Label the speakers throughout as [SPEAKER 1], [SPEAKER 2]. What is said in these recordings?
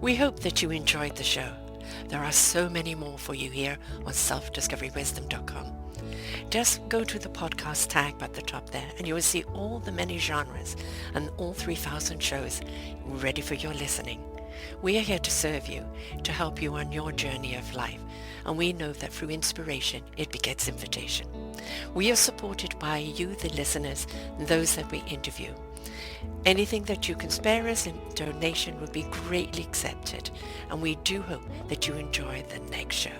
[SPEAKER 1] We hope that you enjoyed the show. There are so many more for you here on selfdiscoverywisdom.com. Just go to the podcast tag at the top there and you will see all the many genres and all 3,000 shows ready for your listening. We are here to serve you, to help you on your journey of life, and we know that through inspiration it begets invitation. We are supported by you, the listeners, and those that we interview. Anything that you can spare us in donation would be greatly accepted, and we do hope that you enjoy the next show.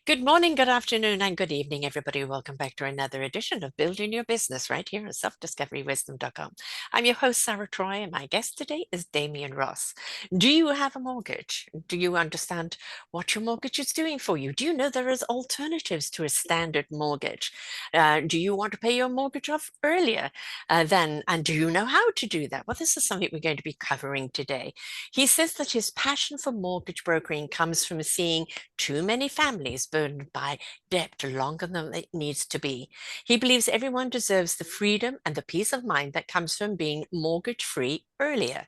[SPEAKER 1] Good morning, good afternoon, and good evening, everybody. Welcome back to another edition of Building Your Business right here on selfdiscoverywisdom.com. I'm your host, Sarah Troy, and my guest today is Damien Ross. Do you have a mortgage? Do you understand what your mortgage is doing for you? Do you know there is alternatives to a standard mortgage? Do you want to pay your mortgage off earlier and do you know how to do that? Well, this is something we're going to be covering today. He says that his passion for mortgage brokering comes from seeing too many families burdened by debt longer than it needs to be. He believes everyone deserves the freedom and the peace of mind that comes from being mortgage-free earlier,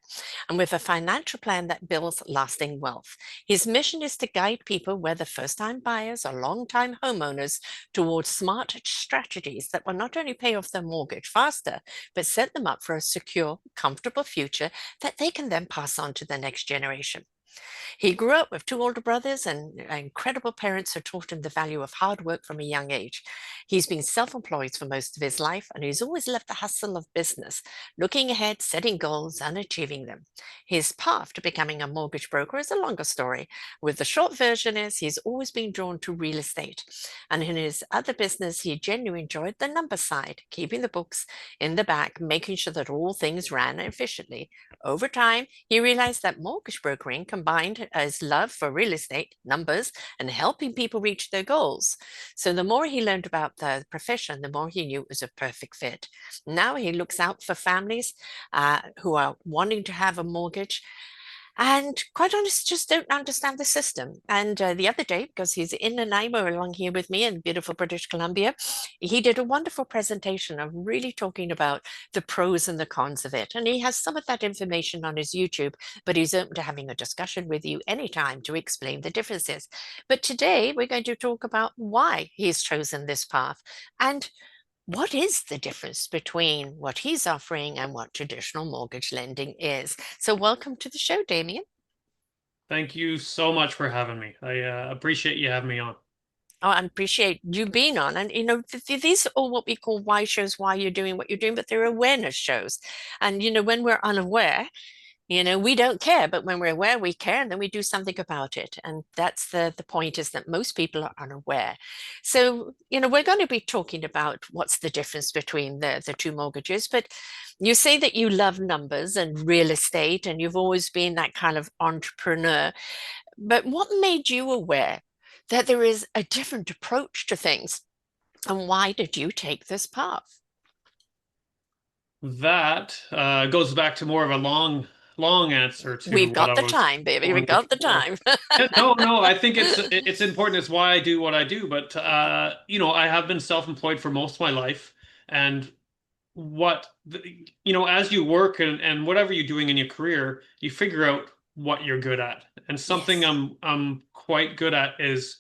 [SPEAKER 1] and with a financial plan that builds lasting wealth. His mission is to guide people, whether first-time buyers or long-time homeowners, towards smart strategies that will not only pay off their mortgage faster, but set them up for a secure, comfortable future that they can then pass on to the next generation. He grew up with two older brothers and incredible parents who taught him the value of hard work from a young age. He's been self-employed for most of his life, and he's always loved the hustle of business, looking ahead, setting goals, and achieving them. His path to becoming a mortgage broker is a longer story, with the short version is he's always been drawn to real estate. And in his other business, he genuinely enjoyed the number side, keeping the books in the back, making sure that all things ran efficiently. Over time, he realized that mortgage brokering combined his love for real estate, numbers, and helping people reach their goals. So the more he learned about the profession, the more he knew it was a perfect fit. Now he looks out for families who are wanting to have a mortgage and quite honest, just don't understand the system. And the other day, because he's in Nanaimo along here with me in beautiful British Columbia, he did a wonderful presentation of really talking about the pros and the cons of it. And he has some of that information on his YouTube, but he's open to having a discussion with you anytime to explain the differences. But today we're going to talk about why he's chosen this path and what is the difference between what he's offering and what traditional mortgage lending is? So welcome to the show, Damien.
[SPEAKER 2] Thank you so much for having me. I appreciate you having me on.
[SPEAKER 1] Oh, I appreciate you being on. And, these are all what we call why shows, why you're doing what you're doing, but they're awareness shows. And, when we're unaware, we don't care, but when we're aware, we care, and then we do something about it. And that's the point, is that most people are unaware. So, we're going to be talking about what's the difference between the two mortgages. But you say that you love numbers and real estate, and you've always been that kind of entrepreneur. But what made you aware that there is a different approach to things? And why did you take this path?
[SPEAKER 2] That goes back to more of a long answer to
[SPEAKER 1] We've
[SPEAKER 2] what
[SPEAKER 1] got
[SPEAKER 2] I
[SPEAKER 1] the
[SPEAKER 2] was
[SPEAKER 1] time, baby. We've
[SPEAKER 2] going
[SPEAKER 1] got the
[SPEAKER 2] before.
[SPEAKER 1] time.
[SPEAKER 2] Yeah, no, I think it's important. It's why I do what I do. But I have been self-employed for most of my life, and as you work and whatever you're doing in your career, you figure out what you're good at. And something
[SPEAKER 1] Yes.
[SPEAKER 2] I'm quite good at is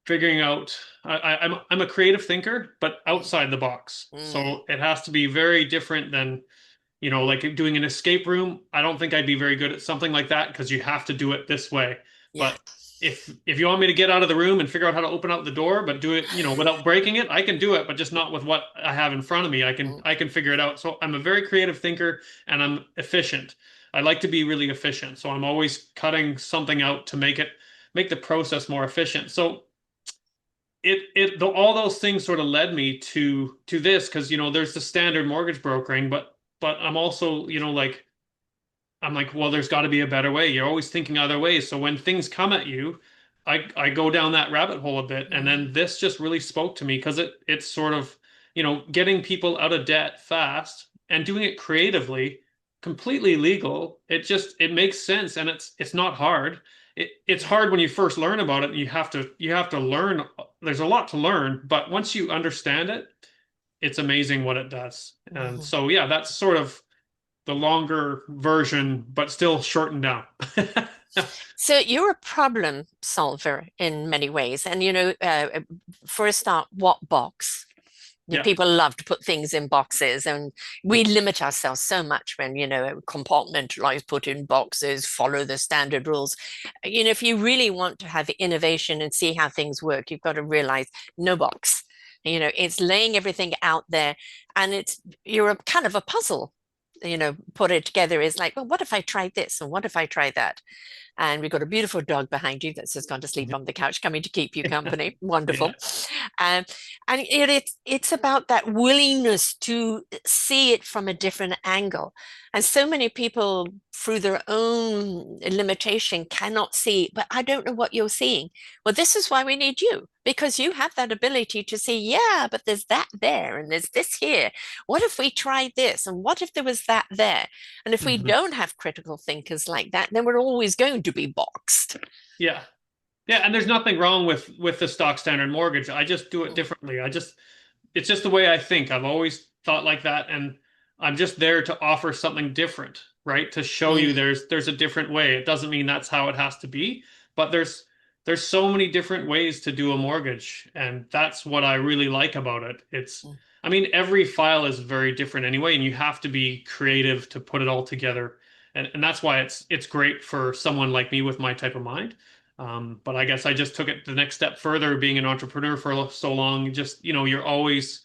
[SPEAKER 2] figuring out I'm a creative thinker, but
[SPEAKER 1] Mm,
[SPEAKER 2] outside the box.
[SPEAKER 1] mm,
[SPEAKER 2] So it has to be very different than, like doing an escape room. I don't think I'd be very good at something like that because you have to do it this way.
[SPEAKER 1] yeah.
[SPEAKER 2] But if you want me to get out of the room and figure out how to open up the door, but do it, without breaking it, I can do it, but just not with what I have in front of me. I can
[SPEAKER 1] Mm,
[SPEAKER 2] I can figure it out. So I'm a very creative thinker and I'm efficient. I like to be really efficient. So I'm always cutting something out to make the process more efficient. So all those things sort of led me to this because there's the standard mortgage brokering, but I'm also like I'm like, well, there's got to be a better way. You're always thinking other ways. So when things come at you, I go down that rabbit hole a bit, and
[SPEAKER 1] mm,
[SPEAKER 2] then this just really spoke to me because it's sort of getting people out of debt fast and doing it creatively, completely legal. It makes sense, and it's not hard. It's
[SPEAKER 1] mm,
[SPEAKER 2] hard when you first learn about it. You have to learn. There's a lot to learn, but once you understand it, it's amazing what it does. And
[SPEAKER 1] Mhm.
[SPEAKER 2] so, yeah, that's sort of the longer version, but still shortened down.
[SPEAKER 1] So you're a problem solver in many ways. And, for a start, what box?
[SPEAKER 2] Yeah.
[SPEAKER 1] People love to put things in boxes, and we limit ourselves so much when, compartmentalize, put in boxes, follow the standard rules. If you really want to have innovation and see how things work, you've got to realize no box. It's laying everything out there, and you're a kind of a puzzle. Put it together is like, well, what if I tried this? And what if I try that? And we've got a beautiful dog behind you that's just gone to sleep on the couch, coming to keep you company.
[SPEAKER 2] Yeah.
[SPEAKER 1] Wonderful. Um, and it's about that willingness to see it from a different angle. And so many people, through their own limitation, cannot see, but I don't know what you're seeing. Well, this is why we need you, because you have that ability to see, yeah, but there's that there, and there's this here. What if we tried this? And what if there was that there? And if we
[SPEAKER 2] Mhm.
[SPEAKER 1] don't have critical thinkers like that, then we're always going to be boxed.
[SPEAKER 2] Yeah. Yeah, and there's nothing wrong with the stock standard mortgage. I just do it differently. It's just the way I think. I've always thought like that, and I'm just there to offer something different, right? To show you
[SPEAKER 1] Mm,
[SPEAKER 2] there's a different way. It doesn't mean that's how it has to be, but there's so many different ways to do a mortgage, and that's what I really like about it.
[SPEAKER 1] mm,
[SPEAKER 2] I mean, every file is very different anyway, and you have to be creative to put it all together. And that's why it's great for someone like me with my type of mind. But I guess I just took it the next step further, being an entrepreneur for so long. Just, you're always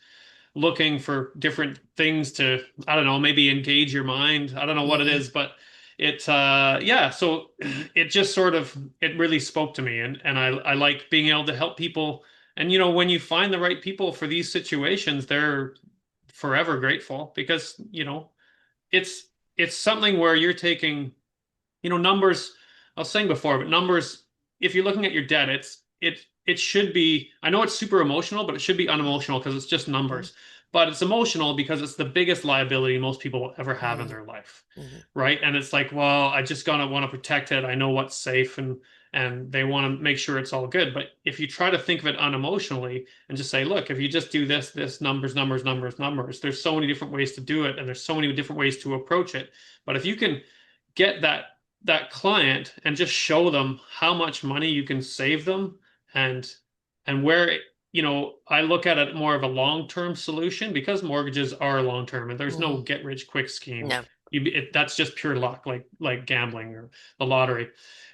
[SPEAKER 2] looking for different things to, I don't know, maybe engage your mind. I don't know what it
[SPEAKER 1] mhm,
[SPEAKER 2] is, but yeah, so it just sort of, it really spoke to me. And I like being able to help people. And, when you find the right people for these situations, they're forever grateful because, it's, it's something where you're taking numbers, I was saying before, but numbers, if you're looking at your debt, it should be, I know it's super emotional, but it should be unemotional because it's just
[SPEAKER 1] mhm,
[SPEAKER 2] numbers. But it's emotional because it's the biggest liability most people will ever have in
[SPEAKER 1] mhm,
[SPEAKER 2] their life.
[SPEAKER 1] mhm,
[SPEAKER 2] Right. And it's like, well, I just gonna want to protect it. I know what's safe and they want to make sure it's all good. But if you try to think of it unemotionally and just say, look, if you just do this, numbers, numbers, numbers, numbers, there's so many different ways to do it, and there's so many different ways to approach it. But if you can get that client and just show them how much money you can save them and where I look at it more of a long-term solution because mortgages are long-term and there's no
[SPEAKER 1] mhm.
[SPEAKER 2] get rich quick scheme.
[SPEAKER 1] No.
[SPEAKER 2] That's just pure luck, like gambling or the lottery.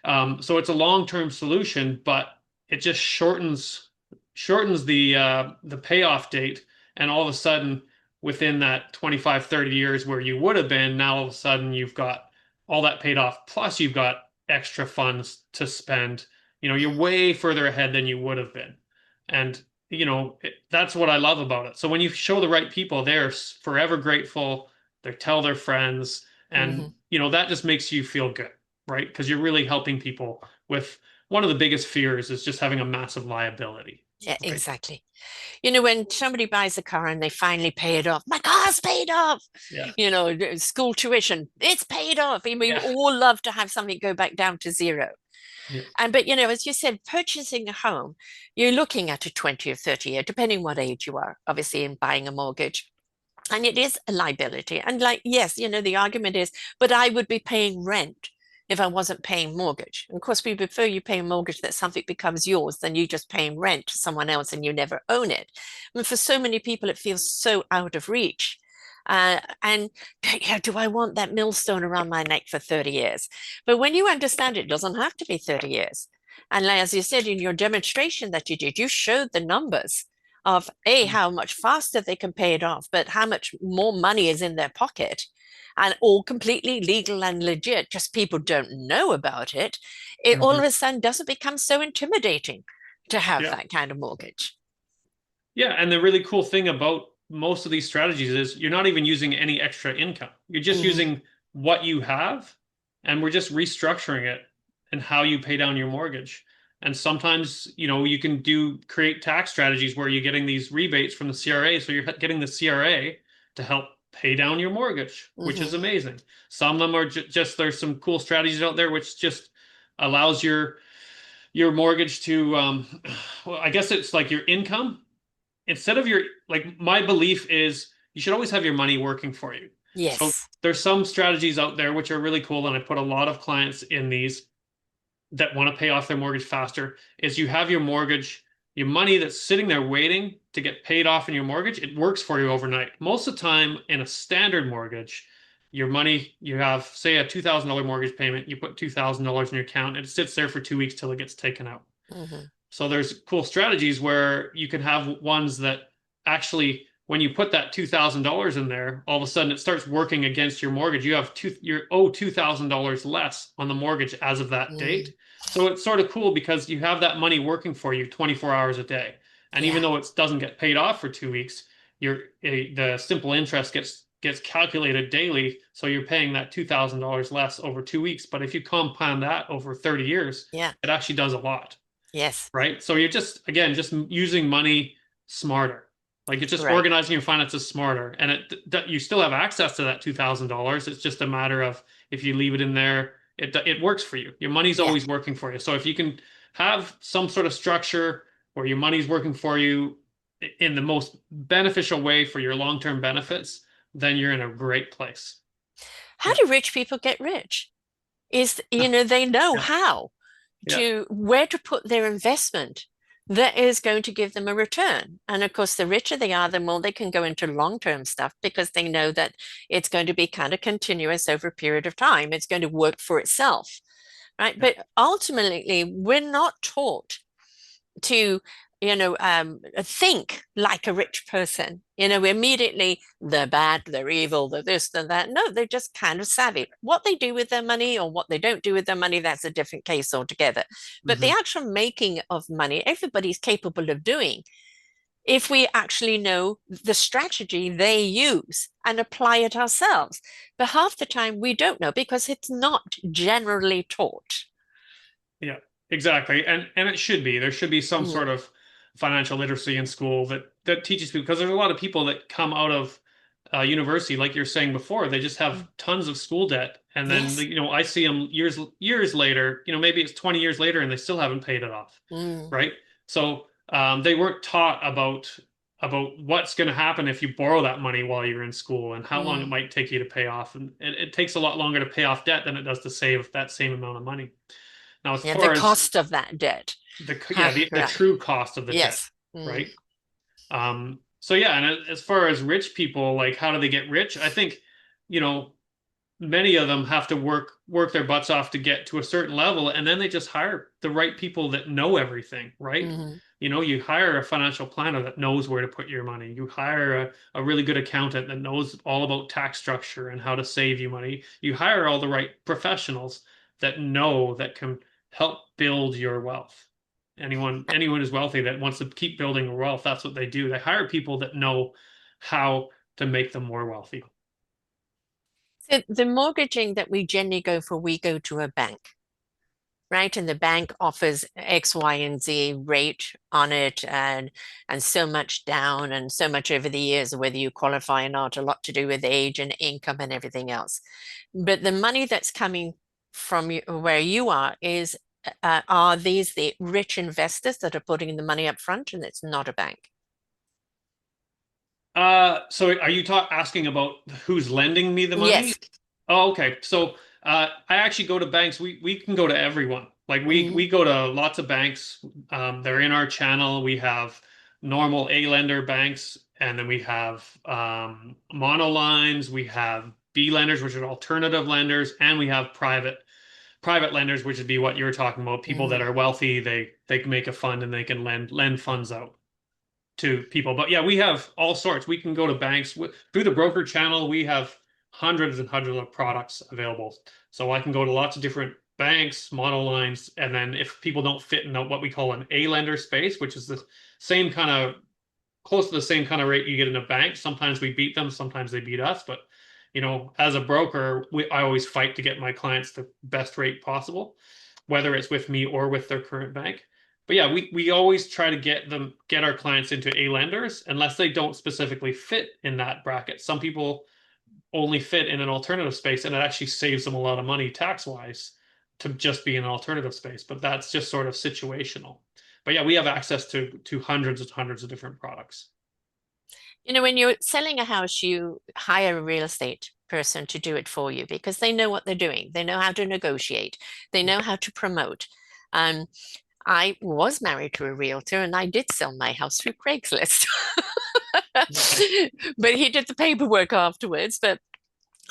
[SPEAKER 2] So it's a long-term solution, but it just shortens the payoff date, and all of a sudden within that 25, 30 years where you would have been, now all of a sudden you've got all that paid off, plus you've got extra funds to spend. You're way further ahead than you would have been. And, that's what I love about it. So when you show the right people, they're forever grateful. They tell their friends, and,
[SPEAKER 1] Mhm.
[SPEAKER 2] that just makes you feel good, right? Because you're really helping people with one of the biggest fears is just having a massive liability,
[SPEAKER 1] Yeah,
[SPEAKER 2] right?
[SPEAKER 1] exactly. When somebody buys a car and they finally pay it off, my car's paid off.
[SPEAKER 2] Yeah.
[SPEAKER 1] School tuition, it's paid off. I mean, we
[SPEAKER 2] Yeah.
[SPEAKER 1] all love to have something go back down to zero.
[SPEAKER 2] Yeah.
[SPEAKER 1] But as you said, purchasing a home, you're looking at a 20 or 30 year, depending what age you are, obviously, in buying a mortgage. And it is a liability. And like, yes, the argument is, but I would be paying rent if I wasn't paying mortgage. And of course, we prefer you pay a mortgage that something becomes yours than you just paying rent to someone else and you never own it. And for so many people, it feels so out of reach. And yeah, do I want that millstone around my neck for 30 years? But when you understand it doesn't have to be 30 years. And as you said in your demonstration that you did, you showed the numbers of how much faster they can pay it off, but how much more money is in their pocket, and all completely legal and legit. Just people don't know about it. It all
[SPEAKER 2] Mhm.
[SPEAKER 1] of a sudden doesn't become so intimidating to have
[SPEAKER 2] Yeah.
[SPEAKER 1] that kind of mortgage.
[SPEAKER 2] Yeah, and the really cool thing about most of these strategies is you're not even using any extra income. You're just
[SPEAKER 1] Mm-hmm,
[SPEAKER 2] using what you have, and we're just restructuring it and how you pay down your mortgage. And sometimes, you can create tax strategies where you're getting these rebates from the CRA. So you're getting the CRA to help pay down your mortgage, which is
[SPEAKER 1] mm-hmm,
[SPEAKER 2] amazing. Some of them are just, there's some cool strategies out there, which just allows your mortgage to, well, I guess it's like your income instead of your, like, my belief is you should always have your money working for you. So
[SPEAKER 1] Yes.
[SPEAKER 2] there's some strategies out there which are really cool, and I put a lot of clients in these that want to pay off their mortgage faster. Is you have your mortgage, your money that's sitting there waiting to get paid off in your mortgage, it works for you overnight. Most of the time in a standard mortgage, your money, you have, say, a $2,000 mortgage payment, you put $2,000 in your account, and it sits there for 2 weeks till it gets taken out.
[SPEAKER 1] Hmm.
[SPEAKER 2] So there's cool strategies where you can have ones that actually, when you put that $2,000 in there, all of a sudden it starts working against your mortgage. You owe $2,000 less on the mortgage as of that
[SPEAKER 1] Mm.
[SPEAKER 2] date. So it's sort of cool because you have that money working for you 24 hours a day. And even
[SPEAKER 1] Yeah.
[SPEAKER 2] though it doesn't get paid off for 2 weeks, the simple interest gets calculated daily. So you're paying that $2,000 less over 2 weeks. But if you compound that over 30 years,
[SPEAKER 1] Yeah.
[SPEAKER 2] it actually does a lot,
[SPEAKER 1] Yes.
[SPEAKER 2] right? So you're just, again, just using money smarter. Like you're just
[SPEAKER 1] Right.
[SPEAKER 2] organizing your finances smarter, and you still have access to that $2,000. It's just a matter of if you leave it in there, it works for you. Your money's
[SPEAKER 1] Yeah.
[SPEAKER 2] always working for you. So if you can have some sort of structure where your money's working for you in the most beneficial way for your long-term benefits, then you're in a great place.
[SPEAKER 1] How
[SPEAKER 2] Yeah.
[SPEAKER 1] do rich people get rich? They know
[SPEAKER 2] Yeah.
[SPEAKER 1] how
[SPEAKER 2] Yeah.
[SPEAKER 1] where to put their investment that is going to give them a return. And of course, the richer they are, the more they can go into long-term stuff because they know that it's going to be kind of continuous over a period of time. It's going to work for itself, right?
[SPEAKER 2] Yeah.
[SPEAKER 1] But ultimately, we're not taught to think like a rich person. Immediately they're bad, they're evil, they're this, they're that. No, they're just kind of savvy. What they do with their money or what they don't do with their money, that's a different case altogether. But the
[SPEAKER 2] Mhm.
[SPEAKER 1] actual making of money, everybody's capable of doing if we actually know the strategy they use and apply it ourselves. But half the time we don't know because it's not generally taught.
[SPEAKER 2] Yeah, exactly. And it should be. There should be some sort
[SPEAKER 1] Mm,
[SPEAKER 2] of financial literacy in school that teaches people because there's a lot of people that come out of university, like you're saying before, they just have
[SPEAKER 1] mm.
[SPEAKER 2] tons of school debt. And then,
[SPEAKER 1] Yes.
[SPEAKER 2] I see them years later, maybe it's 20 years later and they still haven't paid it off,
[SPEAKER 1] Mm,
[SPEAKER 2] right? So they weren't taught about what's going to happen if you borrow that money while you're in school and how long it
[SPEAKER 1] mm.
[SPEAKER 2] might take you to pay off. And it takes a lot longer to pay off debt than it does to save that same amount of money. Now, as
[SPEAKER 1] Yeah, the
[SPEAKER 2] far as
[SPEAKER 1] cost of that debt.
[SPEAKER 2] the
[SPEAKER 1] Right.
[SPEAKER 2] true cost of the debt,
[SPEAKER 1] Yes. Mm,
[SPEAKER 2] right? So yeah, and as far as rich people, like how do they get rich? I think, you know, many of them have to work their butts off to get to a certain level, and then they just hire the right people that know everything, right?
[SPEAKER 1] mhm.
[SPEAKER 2] You hire a financial planner that knows where to put your money. You hire a really good accountant that knows all about tax structure and how to save you money. You hire all the right professionals that can help build your wealth. Anyone who's wealthy that wants to keep building a wealth, that's what they do. They hire people that know how to make them more wealthy.
[SPEAKER 1] So the mortgaging that we generally go for, we go to a bank, right? And the bank offers X, Y, and Z rate on it and so much down and so much over the years, whether you qualify or not, a lot to do with age and income and everything else. But the money that's coming from where you are these the rich investors that are putting the money up front and it's not a bank?
[SPEAKER 2] So are you asking about who's lending me the money?
[SPEAKER 1] Yes.
[SPEAKER 2] Oh, okay. So I actually go to banks. We can go to everyone. Like
[SPEAKER 1] Mm,
[SPEAKER 2] we go to lots of banks. They're in our channel. We have normal A lender banks, and then we have monolines. We have B lenders, which are alternative lenders, and we have private lenders, which would be what you're talking about. People that
[SPEAKER 1] mm,
[SPEAKER 2] are wealthy, they can make a fund and they can lend funds out to people. But yeah, we have all sorts. We can go to banks through the broker channel. We have hundreds and hundreds of products available. So I can go to lots of different banks, monolines, and then if people don't fit in what we call an A lender space, which is the same kind of close to the same kind of rate you get in a bank. Sometimes we beat them, sometimes they beat us, but as a broker, I always fight to get my clients the best rate possible, whether it's with me or with their current bank. But yeah, we always try to get our clients into A lenders unless they don't specifically fit in that bracket. Some people only fit in an alternative space, and it actually saves them a lot of money tax wise to just be in an alternative space. But that's just sort of situational. But yeah, we have access to hundreds and hundreds of different products.
[SPEAKER 1] When you're selling a house, you hire a real estate person to do it for you because they know what they're doing. They know how to negotiate. They know how to promote. Um, I was married to a realtor and I did sell my house through Craigslist.
[SPEAKER 2] Nice.
[SPEAKER 1] But he did the paperwork afterwards. But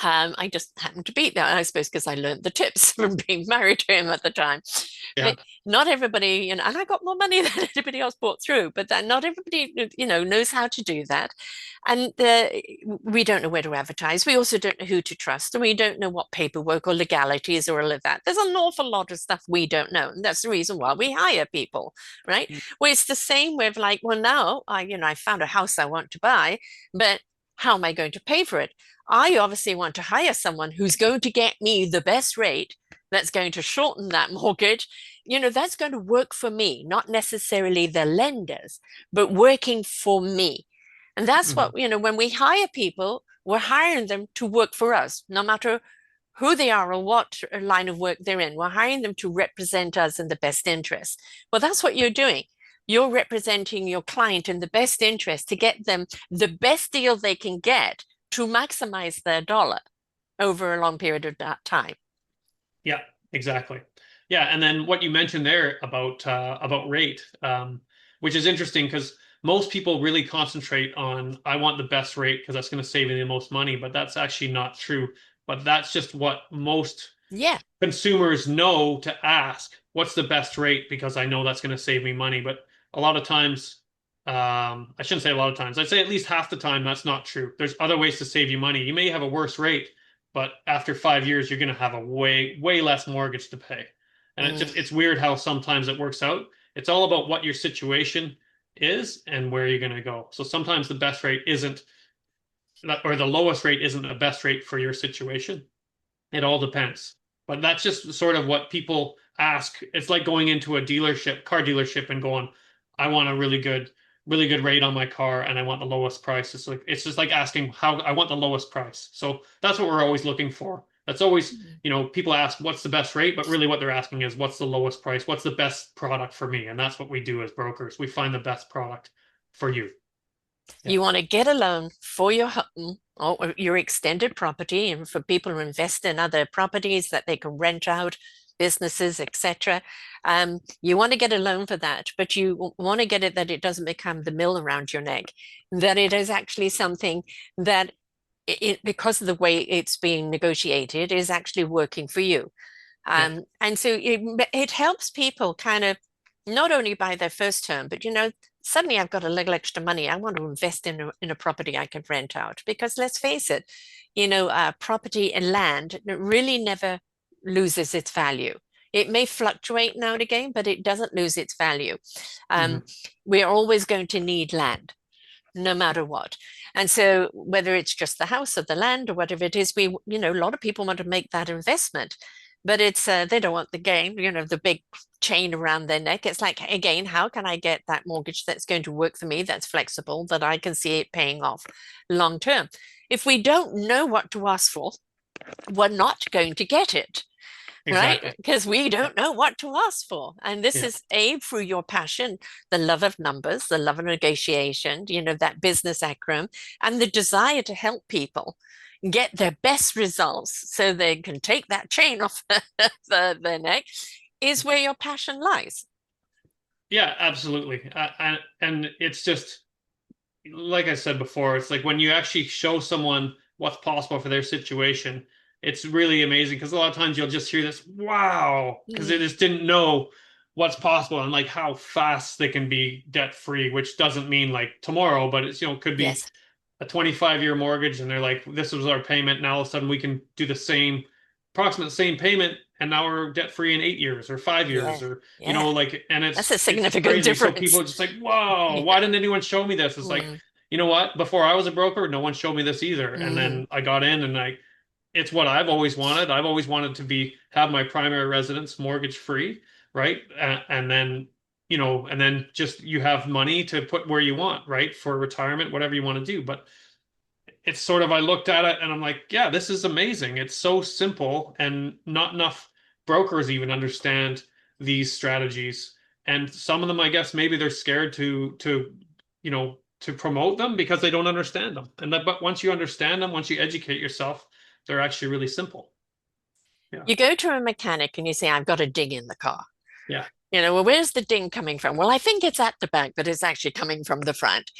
[SPEAKER 1] I just happened to be there, I suppose, because I learned the tips from being married to him at the time.
[SPEAKER 2] Yeah.
[SPEAKER 1] But not everybody, and I got more money than anybody else brought through, but that not everybody, knows how to do that. And we don't know where to advertise. We also don't know who to trust, and we don't know what paperwork or legalities or all of that. There's an awful lot of stuff we don't know, and that's the reason why we hire people, right? Well, it's the same with like, well, now I found a house I want to buy, but how am I going to pay for it? I obviously want to hire someone who's going to get me the best rate that's going to shorten that mortgage. That's going to work for me, not necessarily the lenders, but working for me. And that's
[SPEAKER 2] Hmm.
[SPEAKER 1] what, when we hire people, we're hiring them to work for us, no matter who they are or what line of work they're in. We're hiring them to represent us in the best interest. Well, that's what you're doing. You're representing your client in the best interest to get them the best deal they can get to maximize their dollar over a long period of time.
[SPEAKER 2] Yeah, exactly. Yeah, and then what you mentioned there about rate, which is interesting because most people really concentrate on I want the best rate because that's going to save me the most money, but that's actually not true. But that's just what most
[SPEAKER 1] Yeah.
[SPEAKER 2] consumers know to ask, what's the best rate? Because I know that's going to save me money. But a lot of times, I shouldn't say a lot of times, I'd say at least half the time that's not true. There's other ways to save you money. You may have a worse rate, but after 5 years, you're going to have a way less mortgage to pay. And
[SPEAKER 1] Mm.
[SPEAKER 2] it's weird how sometimes it works out. It's all about what your situation is and where you're going to go. So sometimes the best rate isn't, or the lowest rate isn't the best rate for your situation. It all depends. But that's just sort of what people ask. It's like going into a car dealership and going, I want a really good rate on my car and I want the lowest price. It's just like asking how I want the lowest price. So that's what we're always looking for. That's always, people ask what's the best rate, but really what they're asking is what's the lowest price? What's the best product for me? And that's what we do as brokers. We find the best product for you. Yeah.
[SPEAKER 1] You want to get a loan for your home or your extended property, and for people who invest in other properties that they can rent out, businesses, etc. You want to get a loan for that, but you want to get it that it doesn't become the mill around your neck, that it is actually something that because of the way it's being negotiated, is actually working for you.
[SPEAKER 2] Yeah.
[SPEAKER 1] And so it helps people kind of not only buy their first home, but suddenly I've got a little extra money. I want to invest in a property I can rent out. Because let's face it, property and land really never loses its value. It may fluctuate now and again, but it doesn't lose its value.
[SPEAKER 2] Hmm.
[SPEAKER 1] Um, we're always going to need land, no matter what. And so whether it's just the house or the land or whatever it is, a lot of people want to make that investment, but it's they don't want the game, the big chain around their neck. It's like, again, how can I get that mortgage that's going to work for me, that's flexible, that I can see it paying off long term? If we don't know what to ask for, we're not going to get it, right?
[SPEAKER 2] Exactly.
[SPEAKER 1] Because we
[SPEAKER 2] Yeah.
[SPEAKER 1] don't know what to ask for. And this
[SPEAKER 2] Yeah.
[SPEAKER 1] is through your passion, the love of numbers, the love of negotiation, that business acumen, and the desire to help people get their best results so they can take that chain off their neck, is where your passion lies.
[SPEAKER 2] Yeah, absolutely. And it's just like I said before, it's like when you actually show someone what's possible for their situation, it's really amazing because a lot of times you'll just hear this, wow, because they
[SPEAKER 1] Mm.
[SPEAKER 2] just didn't know what's possible and like how fast they can be debt free, which doesn't mean like tomorrow, but it's, could be
[SPEAKER 1] Yes.
[SPEAKER 2] a 25-year mortgage and they're like, this was our payment. Now all of a sudden we can do the same, approximate same payment. And now we're debt free in 8 years or 5 years
[SPEAKER 1] Yeah.
[SPEAKER 2] or,
[SPEAKER 1] Yeah.
[SPEAKER 2] like, and
[SPEAKER 1] That's a
[SPEAKER 2] it's just
[SPEAKER 1] significant
[SPEAKER 2] crazy. So people
[SPEAKER 1] difference.
[SPEAKER 2] are just like, whoa,
[SPEAKER 1] Yeah.
[SPEAKER 2] why didn't anyone show me this? It's like,
[SPEAKER 1] Mm.
[SPEAKER 2] you know what? Before I was a broker, no one showed me this either. And
[SPEAKER 1] Mm.
[SPEAKER 2] then I got in and it's what I've always wanted. I've always wanted to have my primary residence mortgage free, right? And then, and then just you have money to put where you want, right? For retirement, whatever you want to do. But it's sort of, I looked at it and I'm like, yeah, this is amazing. It's so simple and not enough brokers even understand these strategies. And some of them, I guess, maybe they're scared to, to promote them because they don't understand them. But once you understand them, once you educate yourself, they're actually really simple. Yeah.
[SPEAKER 1] You go to a mechanic and you say, I've got a ding in the car.
[SPEAKER 2] Yeah.
[SPEAKER 1] Well, where's the ding coming from? Well, I think it's at the back, but it's actually coming from the front.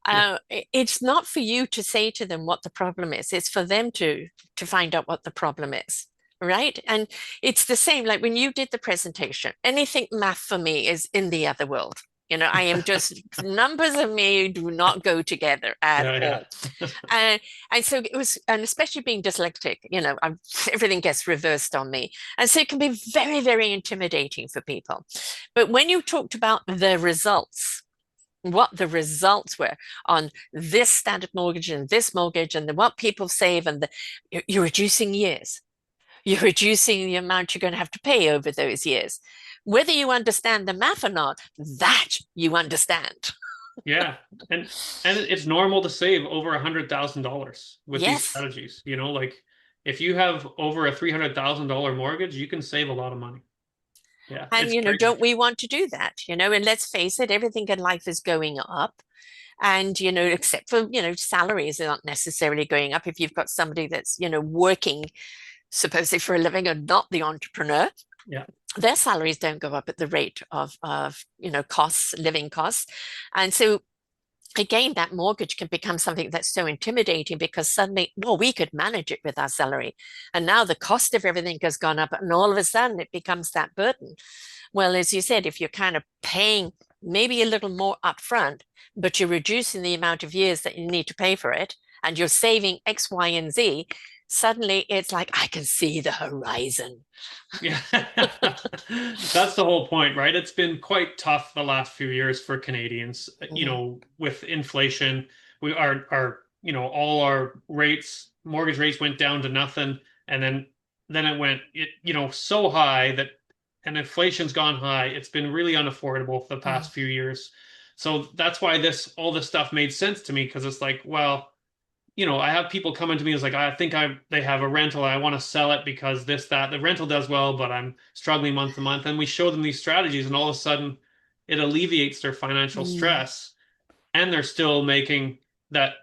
[SPEAKER 2] Yeah.
[SPEAKER 1] It's not for you to say to them what the problem is. It's for them to find out what the problem is, right? And it's the same, like when you did the presentation, anything math for me is in the other world. I am just numbers and me do not go together at
[SPEAKER 2] Yeah.
[SPEAKER 1] all. And so it was, and especially being dyslexic, everything gets reversed on me. And so it can be very, very intimidating for people. But when you talked about the results, what the results were on this standard mortgage and this mortgage and what people save, and you're reducing years. You're reducing the amount you're going to have to pay over those years. Whether you understand the math or not, that you understand.
[SPEAKER 2] Yeah. And it's normal to save over $100,000 with these
[SPEAKER 1] Yes.
[SPEAKER 2] strategies. Like if you have over a $300,000 mortgage, you can save a lot of money. Yeah,
[SPEAKER 1] And,
[SPEAKER 2] it's crazy.
[SPEAKER 1] don't we want to do that? And let's face it, everything in life is going up. And, except for, salaries aren't necessarily going up. If you've got somebody that's, working supposedly for a living and not the entrepreneur,
[SPEAKER 2] Yeah.
[SPEAKER 1] their salaries don't go up at the rate of costs, living costs. And so again, that mortgage can become something that's so intimidating because suddenly, well, we could manage it with our salary. And now the cost of everything has gone up, and all of a sudden it becomes that burden. Well, as you said, if you're kind of paying maybe a little more upfront, but you're reducing the amount of years that you need to pay for it, and you're saving X, Y, and Z, suddenly it's like, I can see the horizon.
[SPEAKER 2] Yeah. That's the whole point, right? It's been quite tough the last few years for Canadians.
[SPEAKER 1] Mhm.
[SPEAKER 2] With inflation, we are all our mortgage rates went down to nothing, and then it went so high that and inflation's gone high. It's been really unaffordable for the
[SPEAKER 1] Mhm.
[SPEAKER 2] past few years. So that's why all this stuff made sense to me because it's like, well, I have people coming to me as like, I think they have a rental. I want to sell it because this, that, the rental does well, but I'm struggling month to month. And we show them these strategies, and all of a sudden it alleviates their financial
[SPEAKER 1] Mm.
[SPEAKER 2] stress, and they're still making that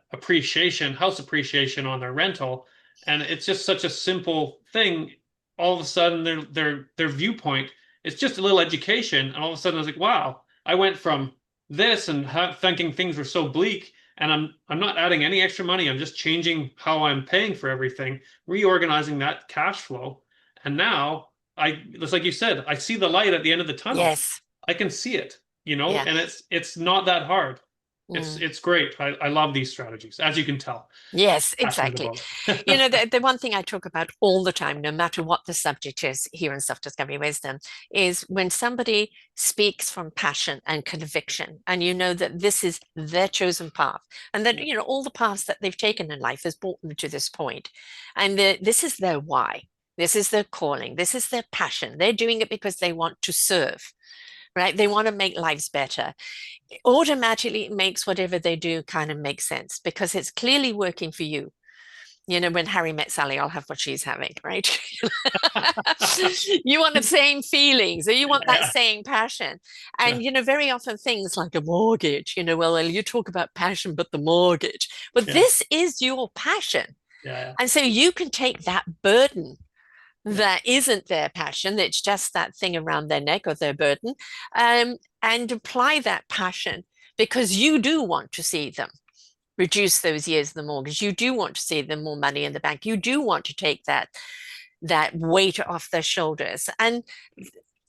[SPEAKER 2] house appreciation on their rental. And it's just such a simple thing. All of a sudden their viewpoint, it's just a little education. And all of a sudden I was like, wow, I went from this and thinking things were so bleak, and I'm not adding any extra money. I'm just changing how I'm paying for everything, reorganizing that cash flow. And now it's like you said, I see the light at the end of the tunnel.
[SPEAKER 1] Yes.
[SPEAKER 2] I can see it,
[SPEAKER 1] Yeah.
[SPEAKER 2] and it's not that hard. It's
[SPEAKER 1] Mm.
[SPEAKER 2] it's great. I love these strategies, as you can tell.
[SPEAKER 1] Yes,
[SPEAKER 2] Passionate
[SPEAKER 1] exactly.
[SPEAKER 2] about it.
[SPEAKER 1] The one thing I talk about all the time, no matter what the subject is here in Self Discovery Wisdom, is when somebody speaks from passion and conviction, and you know that this is their chosen path, and that, all the paths that they've taken in life has brought them to this point. And this is their why. This is their calling. This is their passion. They're doing it because they want to serve, right? They want to make lives better. Automatically, it makes whatever they do kind of make sense because it's clearly working for you. When Harry met Sally, I'll have what she's having, right? You want the same feelings, or you want that
[SPEAKER 2] Yeah,
[SPEAKER 1] same passion.
[SPEAKER 2] yeah,
[SPEAKER 1] And, very often things like a mortgage, well, you talk about passion, but the mortgage, but
[SPEAKER 2] yeah,
[SPEAKER 1] this is your passion.
[SPEAKER 2] yeah,
[SPEAKER 1] And so you can take that burden
[SPEAKER 2] yeah,
[SPEAKER 1] that isn't their passion, it's just that thing around their neck or their burden, and apply that passion because you do want to see them reduce those years of the mortgage. You do want to see them more money in the bank. You do want to take that weight off their shoulders. And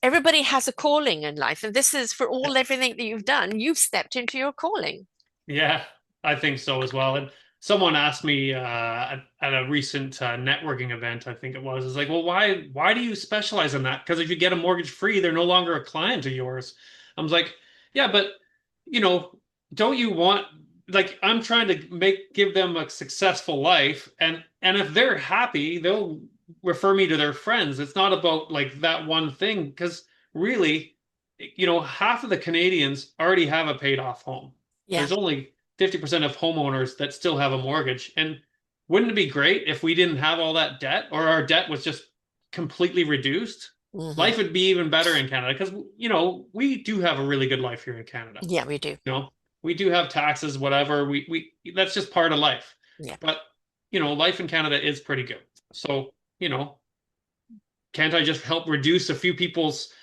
[SPEAKER 1] everybody has a calling in life. And this is for
[SPEAKER 2] yeah.
[SPEAKER 1] everything that you've done, you've stepped into your calling.
[SPEAKER 2] Yeah, I think so as well. And someone asked me at a recent networking event, I think it was, is like, well, why do you specialize in that? Because if you get a mortgage free, they're no longer a client of yours. I was like, yeah, but you know, don't you want like I'm trying to give them a successful life, and if they're happy, they'll refer me to their friends. It's not about like that one thing because really, half of the Canadians already have a paid off home.
[SPEAKER 1] Yeah.
[SPEAKER 2] There's only 50% of homeowners that still have a mortgage. And wouldn't it be great if we didn't have all that debt or our debt was just completely reduced?
[SPEAKER 1] Hmm.
[SPEAKER 2] Life would be even better in Canada because, we do have a really good life here in Canada.
[SPEAKER 1] Yeah, we do.
[SPEAKER 2] You know, we do have taxes, whatever. We that's just part of life.
[SPEAKER 1] Yeah.
[SPEAKER 2] But life in Canada is pretty good. So, can't I just help reduce a few people's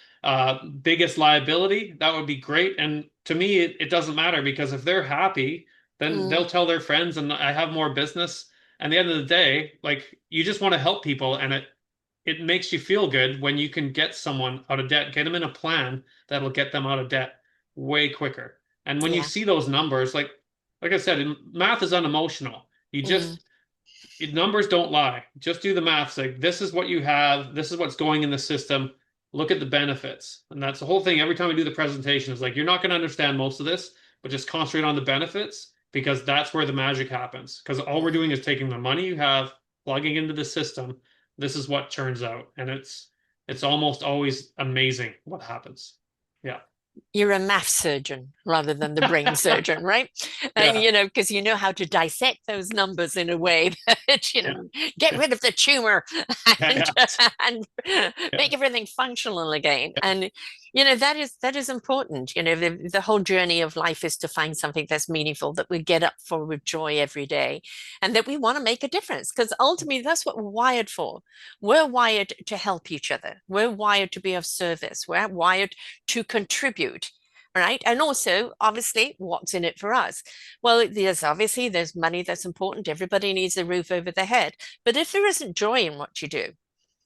[SPEAKER 2] biggest liability? That would be great. And to me, it doesn't matter because if they're happy, then
[SPEAKER 1] Mm,
[SPEAKER 2] they'll tell their friends and I have more business. And at the end of the day, like you just want to help people and it makes you feel good when you can get someone out of debt, get them in a plan that'll get them out of debt way quicker. And when you
[SPEAKER 1] yeah.
[SPEAKER 2] see those numbers, like I said, math is unemotional. You
[SPEAKER 1] Mm,
[SPEAKER 2] just numbers don't lie. Just do the math. Like this is what you have. This is what's going in the system. Look at the benefits. And that's the whole thing. Every time we do the presentation, is like, you're not going to understand most of this, but just concentrate on the benefits because that's where the magic happens. Because all we're
[SPEAKER 1] mm.
[SPEAKER 2] doing is taking the money you have, plugging into the system. This is what turns out. And it's almost always amazing what happens. Yeah.
[SPEAKER 1] You're a math surgeon rather than the brain surgeon, right? And
[SPEAKER 2] Yeah.
[SPEAKER 1] because you know how to dissect those numbers in a way that
[SPEAKER 2] Yeah.
[SPEAKER 1] get rid of the tumor
[SPEAKER 2] Yeah.
[SPEAKER 1] and
[SPEAKER 2] Yeah.
[SPEAKER 1] and
[SPEAKER 2] Yeah.
[SPEAKER 1] make everything functional again. And that is important. The whole journey of life is to find something that's meaningful that we get up for with joy every day, and that we want to make a difference. Because ultimately, that's what we're wired for. We're wired to help each other. We're wired to be of service. We're wired to contribute, right? And also, obviously, what's in it for us? Well, there's money that's important. Everybody needs a roof over their head. But if there isn't joy in what you do,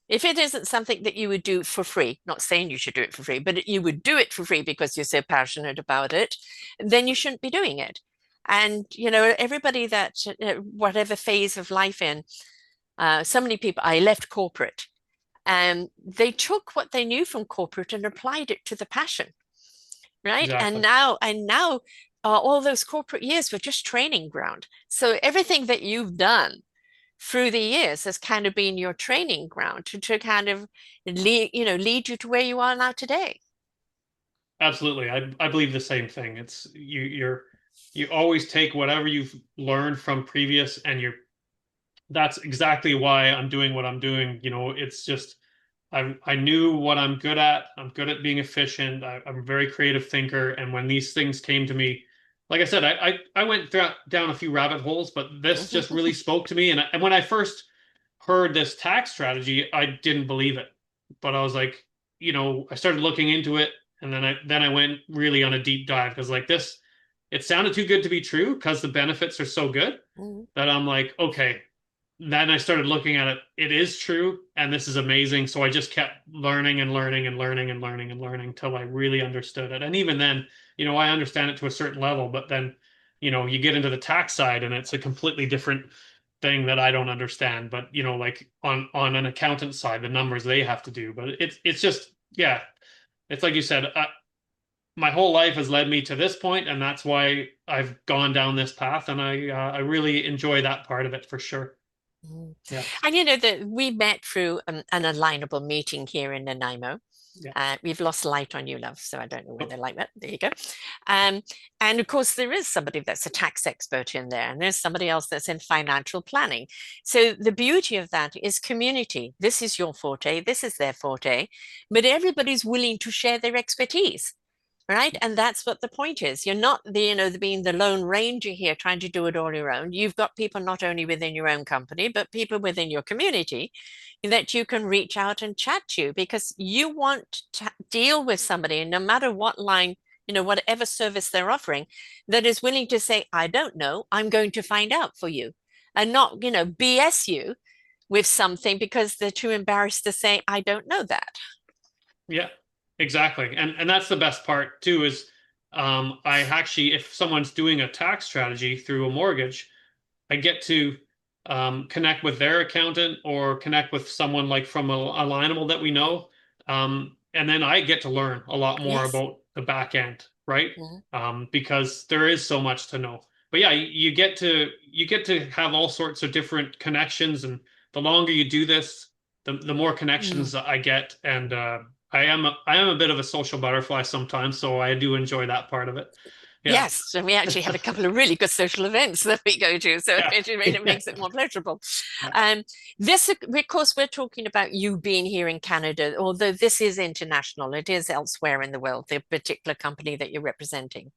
[SPEAKER 1] if it isn't something that you would do for free, not saying you should do it for free, but you would do it for free because you're so passionate about it, then you shouldn't be doing it. And everybody that whatever phase of life in, so many people, I left corporate, and they took what they knew from corporate and applied it to the passion, right? And
[SPEAKER 2] Exactly.
[SPEAKER 1] now all those corporate years were just training ground. So everything that you've done through the years has kind of been your training ground to kind of lead you to where you are now today.
[SPEAKER 2] Absolutely. I believe the same thing. It's you always take whatever you've learned from previous and that's exactly why I'm doing what I'm doing. It's just I knew what I'm good at. I'm good at being efficient. I'm a very creative thinker. And when these things came to me, like I said, I went down a few rabbit holes, but this just really spoke to me. And when I first heard this tax strategy, I didn't believe it. But I was like, I started looking into it, and then I went really on a deep dive because like this, it sounded too good to be true because the benefits are so good that I'm like, okay, then I started looking at it. It is true, and this is amazing. So I just kept learning and learning and learning and learning and learning till I really understood it. And even then, I understand it to a certain level, but then, you get into the tax side, and it's a completely different thing that I don't understand. But like on an accountant side, the numbers they have to do. But it's just yeah, it's like you said. My whole life has led me to this point, and that's why I've gone down this path, and I really enjoy that part of it for sure.
[SPEAKER 1] Mm.
[SPEAKER 2] Yeah.
[SPEAKER 1] And that we met through an alignable meeting here in Nanaimo.
[SPEAKER 2] Yeah.
[SPEAKER 1] We've lost light on you, love, so I don't know where
[SPEAKER 2] Oh,
[SPEAKER 1] they're like that. There you go. Um, and of course, there is somebody that's a tax expert in there, and there's somebody else that's in financial planning. So the beauty of that is community. This is your forte, this is their forte, but everybody's willing to share their expertise. Right. And that's what the point is. You're not being the lone ranger here trying to do it all your own. You've got people not only within your own company, but people within your community that you can reach out and chat to because you want to deal with somebody, and no matter what line, whatever service they're offering, that is willing to say, I don't know, I'm going to find out for you, and not, BS you with something because they're too embarrassed to say, I don't know that.
[SPEAKER 2] yeah, exactly. And that's the best part too is I actually if someone's doing a tax strategy through a mortgage, I get to connect with their accountant or connect with someone like from a Alignable that we know. And then I get to learn a lot more
[SPEAKER 1] Yes.
[SPEAKER 2] about the back end, right?
[SPEAKER 1] Mhm.
[SPEAKER 2] Because there is so much to know. But yeah, you get to have all sorts of different connections, and the longer you do this, the more
[SPEAKER 1] Mm.
[SPEAKER 2] connections I get, and I am a bit of a social butterfly sometimes, so I do enjoy that part of it. Yeah,
[SPEAKER 1] Yes, and we actually have a couple of really good social events that we go to, so
[SPEAKER 2] yeah.
[SPEAKER 1] it makes it more pleasurable. Um, this, of course, we're talking about you being here in Canada, although this is international, it is elsewhere in the world, the particular company that you're representing.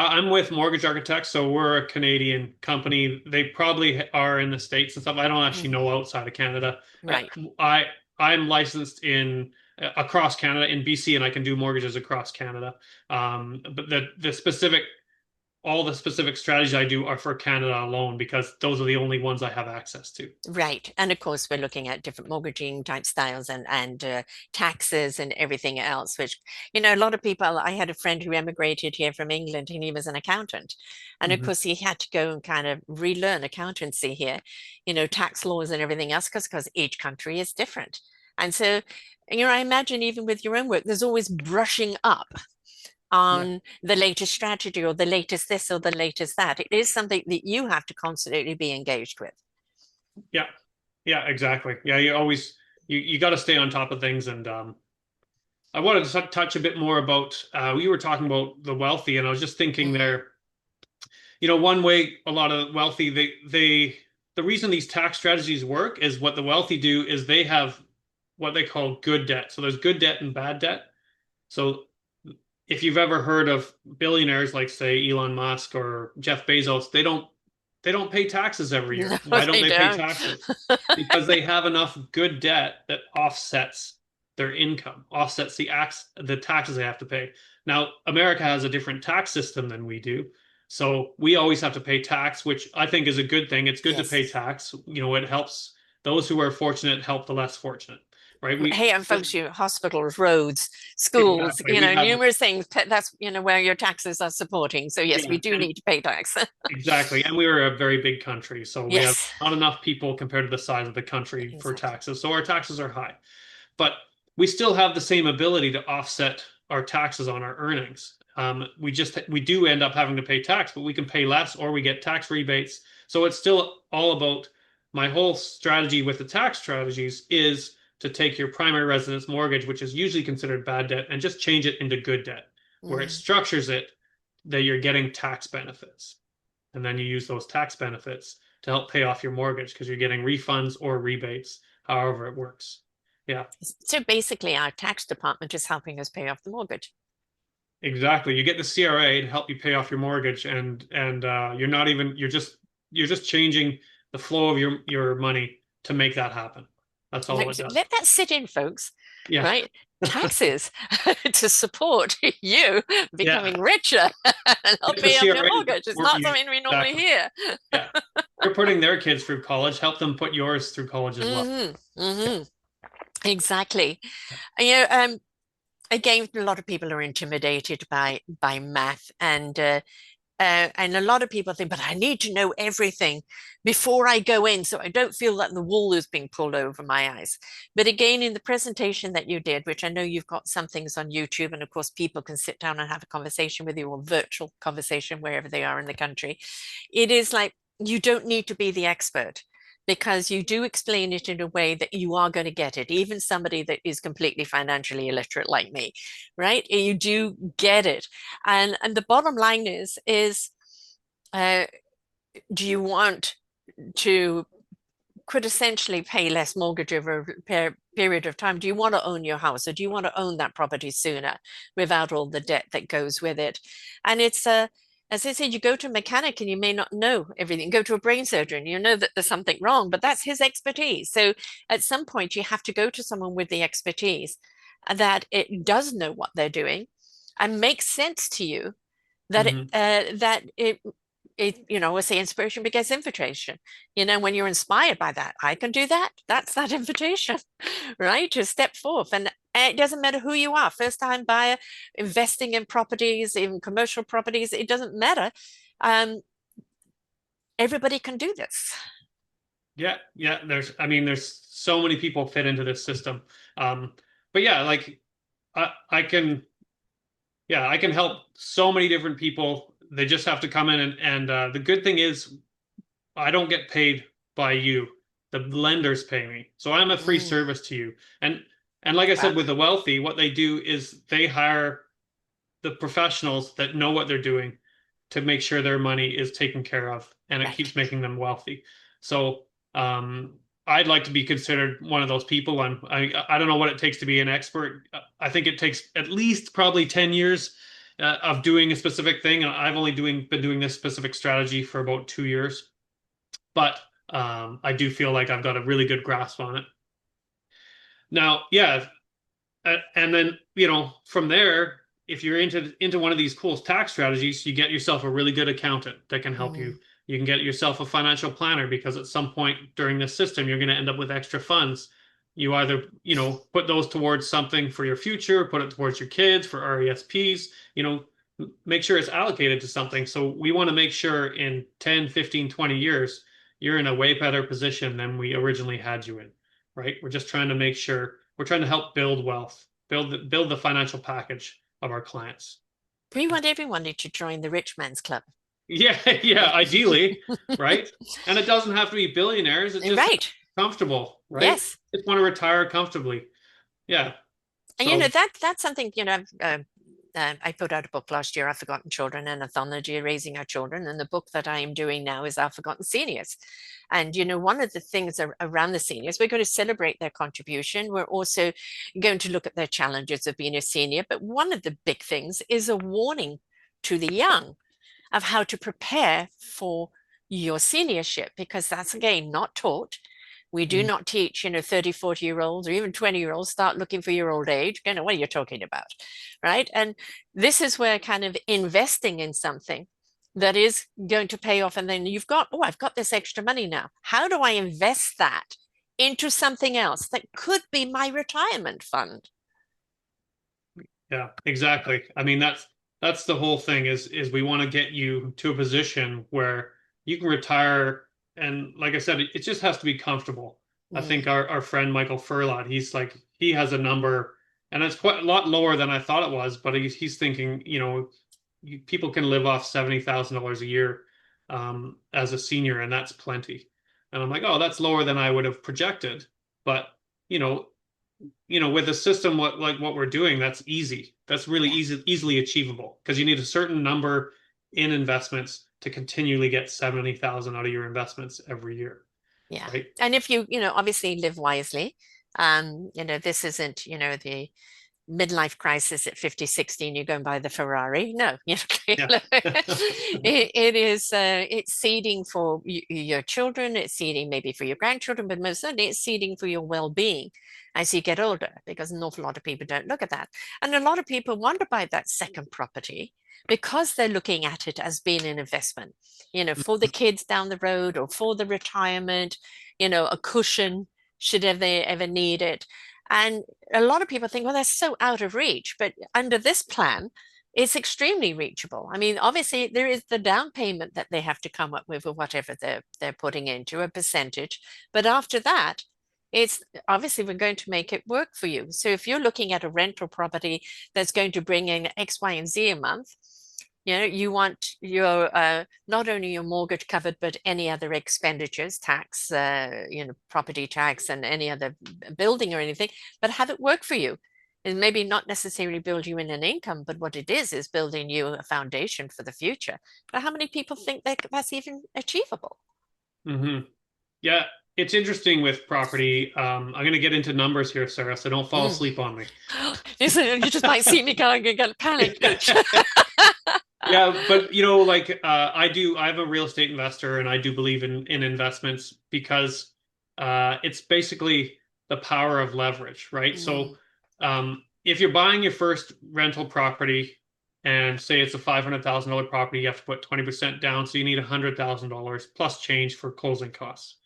[SPEAKER 2] I'm with Mortgage Architects, so we're a Canadian company. They probably are in the States and stuff. I don't actually
[SPEAKER 1] Mhm.
[SPEAKER 2] know outside of Canada. Uh,
[SPEAKER 1] Right.
[SPEAKER 2] I I'm licensed in across Canada in BC, and I can do mortgages across Canada. But the specific all the specific strategies I do are for Canada alone because those are the only ones I have access to.
[SPEAKER 1] Right. And of course, we're looking at different mortgaging type styles and taxes and everything else, which, a lot of people, I had a friend who emigrated here from England and he was an accountant. And of
[SPEAKER 2] Mhm.
[SPEAKER 1] course, he had to go and kind of relearn accountancy here, tax laws and everything else, because each country is different. And so, I imagine even with your own work, there's always brushing up
[SPEAKER 2] Yeah,
[SPEAKER 1] on the latest strategy or the latest this or the latest that. It is something that you have to constantly be engaged with.
[SPEAKER 2] yeah, yeah, exactly. Yeah, you always you got to stay on top of things. And I wanted to touch a bit more about we were talking about the wealthy, and I was just thinking
[SPEAKER 1] Mhm.
[SPEAKER 2] there. One way a lot of wealthy they the reason these tax strategies work is what the wealthy do is they have what they call good debt. So there's good debt and bad debt. So if you've ever heard of billionaires like say Elon Musk or Jeff Bezos, they don't pay taxes every
[SPEAKER 1] No,
[SPEAKER 2] year. Why don't
[SPEAKER 1] they
[SPEAKER 2] they pay
[SPEAKER 1] don't.
[SPEAKER 2] taxes? Because they have enough good debt that offsets their income, offsets the taxes they have to pay. Now, America has a different tax system than we do. So we always have to pay tax, which I think is a good thing. It's good to pay
[SPEAKER 1] Yes.
[SPEAKER 2] tax. It helps those who are fortunate help the less fortunate, right? We
[SPEAKER 1] Hey, and folks, you hospitals, roads, schools,
[SPEAKER 2] exactly. We have
[SPEAKER 1] numerous things. That's, where your taxes are supporting. So yes, we
[SPEAKER 2] yeah,
[SPEAKER 1] do
[SPEAKER 2] and
[SPEAKER 1] need to pay tax.
[SPEAKER 2] exactly. And we are a very big country, so we have
[SPEAKER 1] Yes,
[SPEAKER 2] not enough people compared to the size of the country for
[SPEAKER 1] exactly.
[SPEAKER 2] taxes. So our taxes are high. But we still have the same ability to offset our taxes on our earnings. We do end up having to pay tax, but we can pay less or we get tax rebates. So it's still all about my whole strategy with the tax strategies is to take your primary residence mortgage, which is usually considered bad debt, and just change it into good debt, where it
[SPEAKER 1] Mm.
[SPEAKER 2] structures it that you're getting tax benefits. And then you use those tax benefits to help pay off your mortgage because you're getting refunds or rebates, however it works. Yeah,
[SPEAKER 1] So basically, our tax department is helping us pay off the mortgage.
[SPEAKER 2] exactly. You get the CRA to help you pay off your mortgage, and you're just changing the flow of your money to make that happen. That's all
[SPEAKER 1] Like,
[SPEAKER 2] it does.
[SPEAKER 1] let that sit in, folks,
[SPEAKER 2] Yeah,
[SPEAKER 1] right? Taxes to support you
[SPEAKER 2] yeah.
[SPEAKER 1] becoming richer and help
[SPEAKER 2] Get the
[SPEAKER 1] pay off your
[SPEAKER 2] CRA to
[SPEAKER 1] mortgage. It's
[SPEAKER 2] support
[SPEAKER 1] not
[SPEAKER 2] you.
[SPEAKER 1] something we normally
[SPEAKER 2] Exactly.
[SPEAKER 1] hear.
[SPEAKER 2] Yeah. You're putting their kids through college. Help them put yours through college as well.
[SPEAKER 1] Mm-hmm. Exactly. You know, again, a lot of people are intimidated by math, and a lot of people think, but I need to know everything before I go in, so I don't feel that the wool is being pulled over my eyes. But again, in the presentation that you did, which I know you've got some things on YouTube, and of course, people can sit down and have a conversation with you or virtual conversation wherever they are in the country. It is like you don't need to be the expert because you do explain it in a way that you are going to get it, even somebody that is completely financially illiterate like me, right? You do get it. And the bottom line is uh, do you want to could essentially pay less mortgage over a period of time? Do you want to own your house or do you want to own that property sooner without all the debt that goes with it? And it's as I said, you go to a mechanic and you may not know everything. Go to a brain surgeon, you know that there's something wrong, but that's his expertise. So at some point, you have to go to someone with the expertise that it does know what they're doing and makes sense to you
[SPEAKER 2] Hmm.
[SPEAKER 1] that it I say inspiration begets invitation. When you're inspired by that, I can do that. That's that invitation, right? To step forth. And it doesn't matter who you are, first time buyer, investing in properties, even commercial properties, it doesn't matter. Um, everybody can do this.
[SPEAKER 2] Yeah, yeah. There's so many people fit into this system. Um, but yeah, like I can, yeah, I can help so many different people. They just have to come in and the good thing is I don't get paid by you. The lenders pay me. So I'm a free
[SPEAKER 1] Mm,
[SPEAKER 2] service to you. And like I said,
[SPEAKER 1] wow,
[SPEAKER 2] with the wealthy, what they do is they hire the professionals that know what they're doing to make sure their money is taken care of and it
[SPEAKER 1] right.
[SPEAKER 2] keeps making them wealthy. So I'd like to be considered one of those people. I don't know what it takes to be an expert. I think it takes at least probably 10 years of doing a specific thing. And I've only been doing this specific strategy for about 2 years, but I do feel like I've got a really good grasp on it. Now, yeah, and then, from there, if you're into one of these cool tax strategies, you get yourself a really good accountant that can help you.
[SPEAKER 1] Mm.
[SPEAKER 2] You can get yourself a financial planner because at some point during this system, you're going to end up with extra funds. You either, put those towards something for your future, put it towards your kids for RESPs, make sure it's allocated to something. So we want to make sure in 10, 15, 20 years, you're in a way better position than we originally had you in, right? We're just trying to make sure we're trying to help build wealth, build the financial package of our clients.
[SPEAKER 1] We want everyone to join the rich man's club.
[SPEAKER 2] Yeah, yeah, ideally, right? And it doesn't have to be billionaires. It just
[SPEAKER 1] Right.
[SPEAKER 2] comfortable, right?
[SPEAKER 1] Yes.
[SPEAKER 2] Just want to retire comfortably. Yeah.
[SPEAKER 1] And
[SPEAKER 2] So
[SPEAKER 1] that's something, I put out a book last year, Our Forgotten Children, an anthology raising our children. And the book that I am doing now is Our Forgotten Seniors. And, one of the things around the seniors, we're going to celebrate their contribution. We're also going to look at their challenges of being a senior. But one of the big things is a warning to the young of how to prepare for your seniorship, because that's, again, not taught. We do not teach, 30, 40-year-olds or even 20-year-olds start looking for your old age. What are you talking about? Right. And this is where kind of investing in something that is going to pay off. And then you've got, oh, I've got this extra money now. How do I invest that into something else that could be my retirement fund?
[SPEAKER 2] yeah, exactly. I mean, that's the whole thing is we want to get you to a position where you can retire. And like I said, it just has to be comfortable. I think
[SPEAKER 1] Mm,
[SPEAKER 2] our friend Michael Furlot, he has a number, and it's quite a lot lower than I thought it was, but he's thinking, people can live off $70,000 a year as a senior, and that's plenty. And I'm like, oh, that's lower than I would have projected. But you know, with a system what we're doing, that's easy. That's really
[SPEAKER 1] yeah.
[SPEAKER 2] easily achievable because you need a certain number in investments to continually get 70,000 out of your investments every year,
[SPEAKER 1] Yeah.
[SPEAKER 2] right?
[SPEAKER 1] And if you, obviously live wisely, this isn't, the midlife crisis at 50, 60, and you go and buy the Ferrari. No,
[SPEAKER 2] Yeah.
[SPEAKER 1] it is, it's seeding for your children, it's seeding maybe for your grandchildren, but most certainly it's seeding for your well-being as you get older, because an awful lot of people don't look at that. And a lot of people want to buy that second property because they're looking at it as being an investment, for the kids down the road or for the retirement, a cushion should ever need it. And a lot of people think, well, that's so out of reach. But under this plan, it's extremely reachable. I mean, obviously, there is the down payment that they have to come up with, or whatever they're putting into a percentage. But after that, it's obviously we're going to make it work for you. So if you're looking at a rental property that's going to bring in X, Y, and Z a month, you want your not only your mortgage covered, but any other expenditures, tax, property tax, and any other building or anything, but have it work for you. And maybe not necessarily build you in an income, but what it is building you a foundation for the future. But how many people think that's even achievable?
[SPEAKER 2] hmm Yeah, it's interesting with property. I'm going to get into numbers here, Sarah, so don't fall
[SPEAKER 1] Mm.
[SPEAKER 2] asleep on me.
[SPEAKER 1] Listen, you just might see me going and get panicked.
[SPEAKER 2] Yeah, but I am a real estate investor and I do believe in investments because it's basically the power of leverage, right? So
[SPEAKER 1] Mm.
[SPEAKER 2] if you're buying your first rental property and say it's a $500,000 property, you have to put 20% down, so you need $100,000 plus change for closing costs.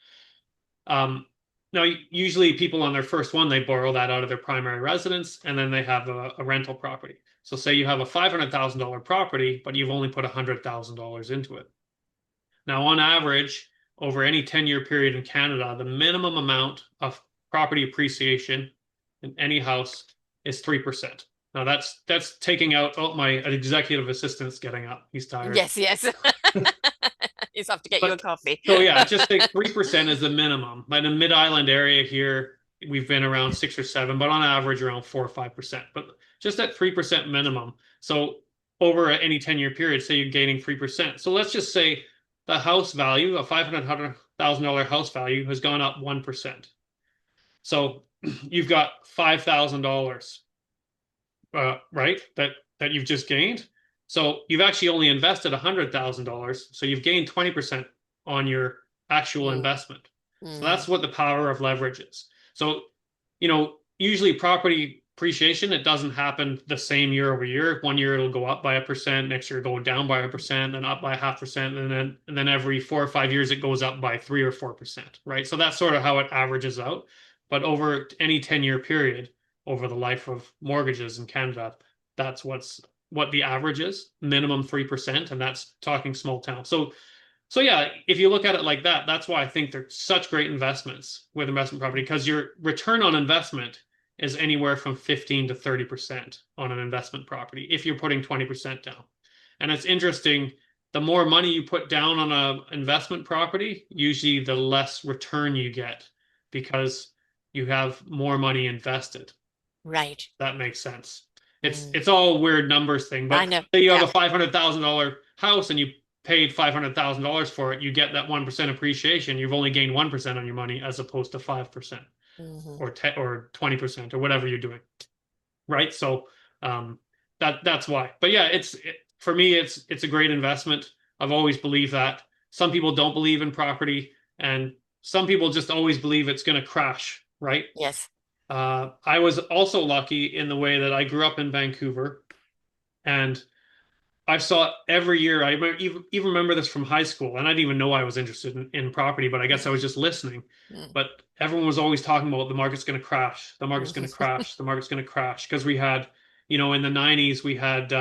[SPEAKER 2] Um, Now, usually people on their first one, they borrow that out of their primary residence and then they have a rental property. So say you have a $500,000 property, but you've only put $100,000 into it. Now, on average, over any 10-year period in Canada, the minimum amount of property appreciation in any house is 3%. Now that's taking out, oh, my executive assistant's getting up. He's tired.
[SPEAKER 1] Yes, yes. You just have to get you a
[SPEAKER 2] But
[SPEAKER 1] coffee.
[SPEAKER 2] so yeah, just say 3% is the minimum. But in the mid-island area here, we've been around 6 or 7, but on average around 4 or 5%. But just at 3% minimum. So over any 10-year period, say you're gaining 3%. So let's just say the house value, a $500,000 house value, has gone up 1%. So you've got $5,000, right? That you've just gained. So you've actually only invested $100,000. So you've gained 20% on your actual
[SPEAKER 1] Mm,
[SPEAKER 2] investment. So
[SPEAKER 1] mm,
[SPEAKER 2] that's what the power of leverage is. So, usually property appreciation, it doesn't happen the same year over year. One year it'll go up by 1%, next year it'll go down by 1%, then up by 0.5%, and then every 4 or 5 years it goes up by 3 or 4%, right? So that's sort of how it averages out. But over any 10-year period, over the life of mortgages in Canada, that's what the average is, minimum 3%, and that's talking small town. So yeah, if you look at it like that, that's why I think they're such great investments with investment property, because your return on investment is anywhere from 15 to 30% on an investment property if you're putting 20% down. And it's interesting, the more money you put down on an investment property, usually the less return you get because you have more money invested.
[SPEAKER 1] right.
[SPEAKER 2] That makes sense. It's
[SPEAKER 1] Mm,
[SPEAKER 2] it's all weird numbers thing,
[SPEAKER 1] I
[SPEAKER 2] but
[SPEAKER 1] know.
[SPEAKER 2] say you have
[SPEAKER 1] Yeah.
[SPEAKER 2] a $500,000 house and you paid $500,000 for it, you get that 1% appreciation. You've only gained 1% on your money as opposed to 5%
[SPEAKER 1] Hmm.
[SPEAKER 2] or 10 or 20% or whatever you're doing, right? So um, that's why. But yeah, for me, it's a great investment. I've always believed that. Some people don't believe in property, and some people just always believe it's going to crash, right?
[SPEAKER 1] Yes.
[SPEAKER 2] I was also lucky in the way that I grew up in Vancouver, and I saw every year. I even remember this from high school, and I didn't even know I was interested in property, but I guess I was just listening.
[SPEAKER 1] Mm,
[SPEAKER 2] But everyone was always talking about the market's going to crash, the market's going to
[SPEAKER 1] mhm.
[SPEAKER 2] crash, the market's going to crash, because we had, in the 90s, we had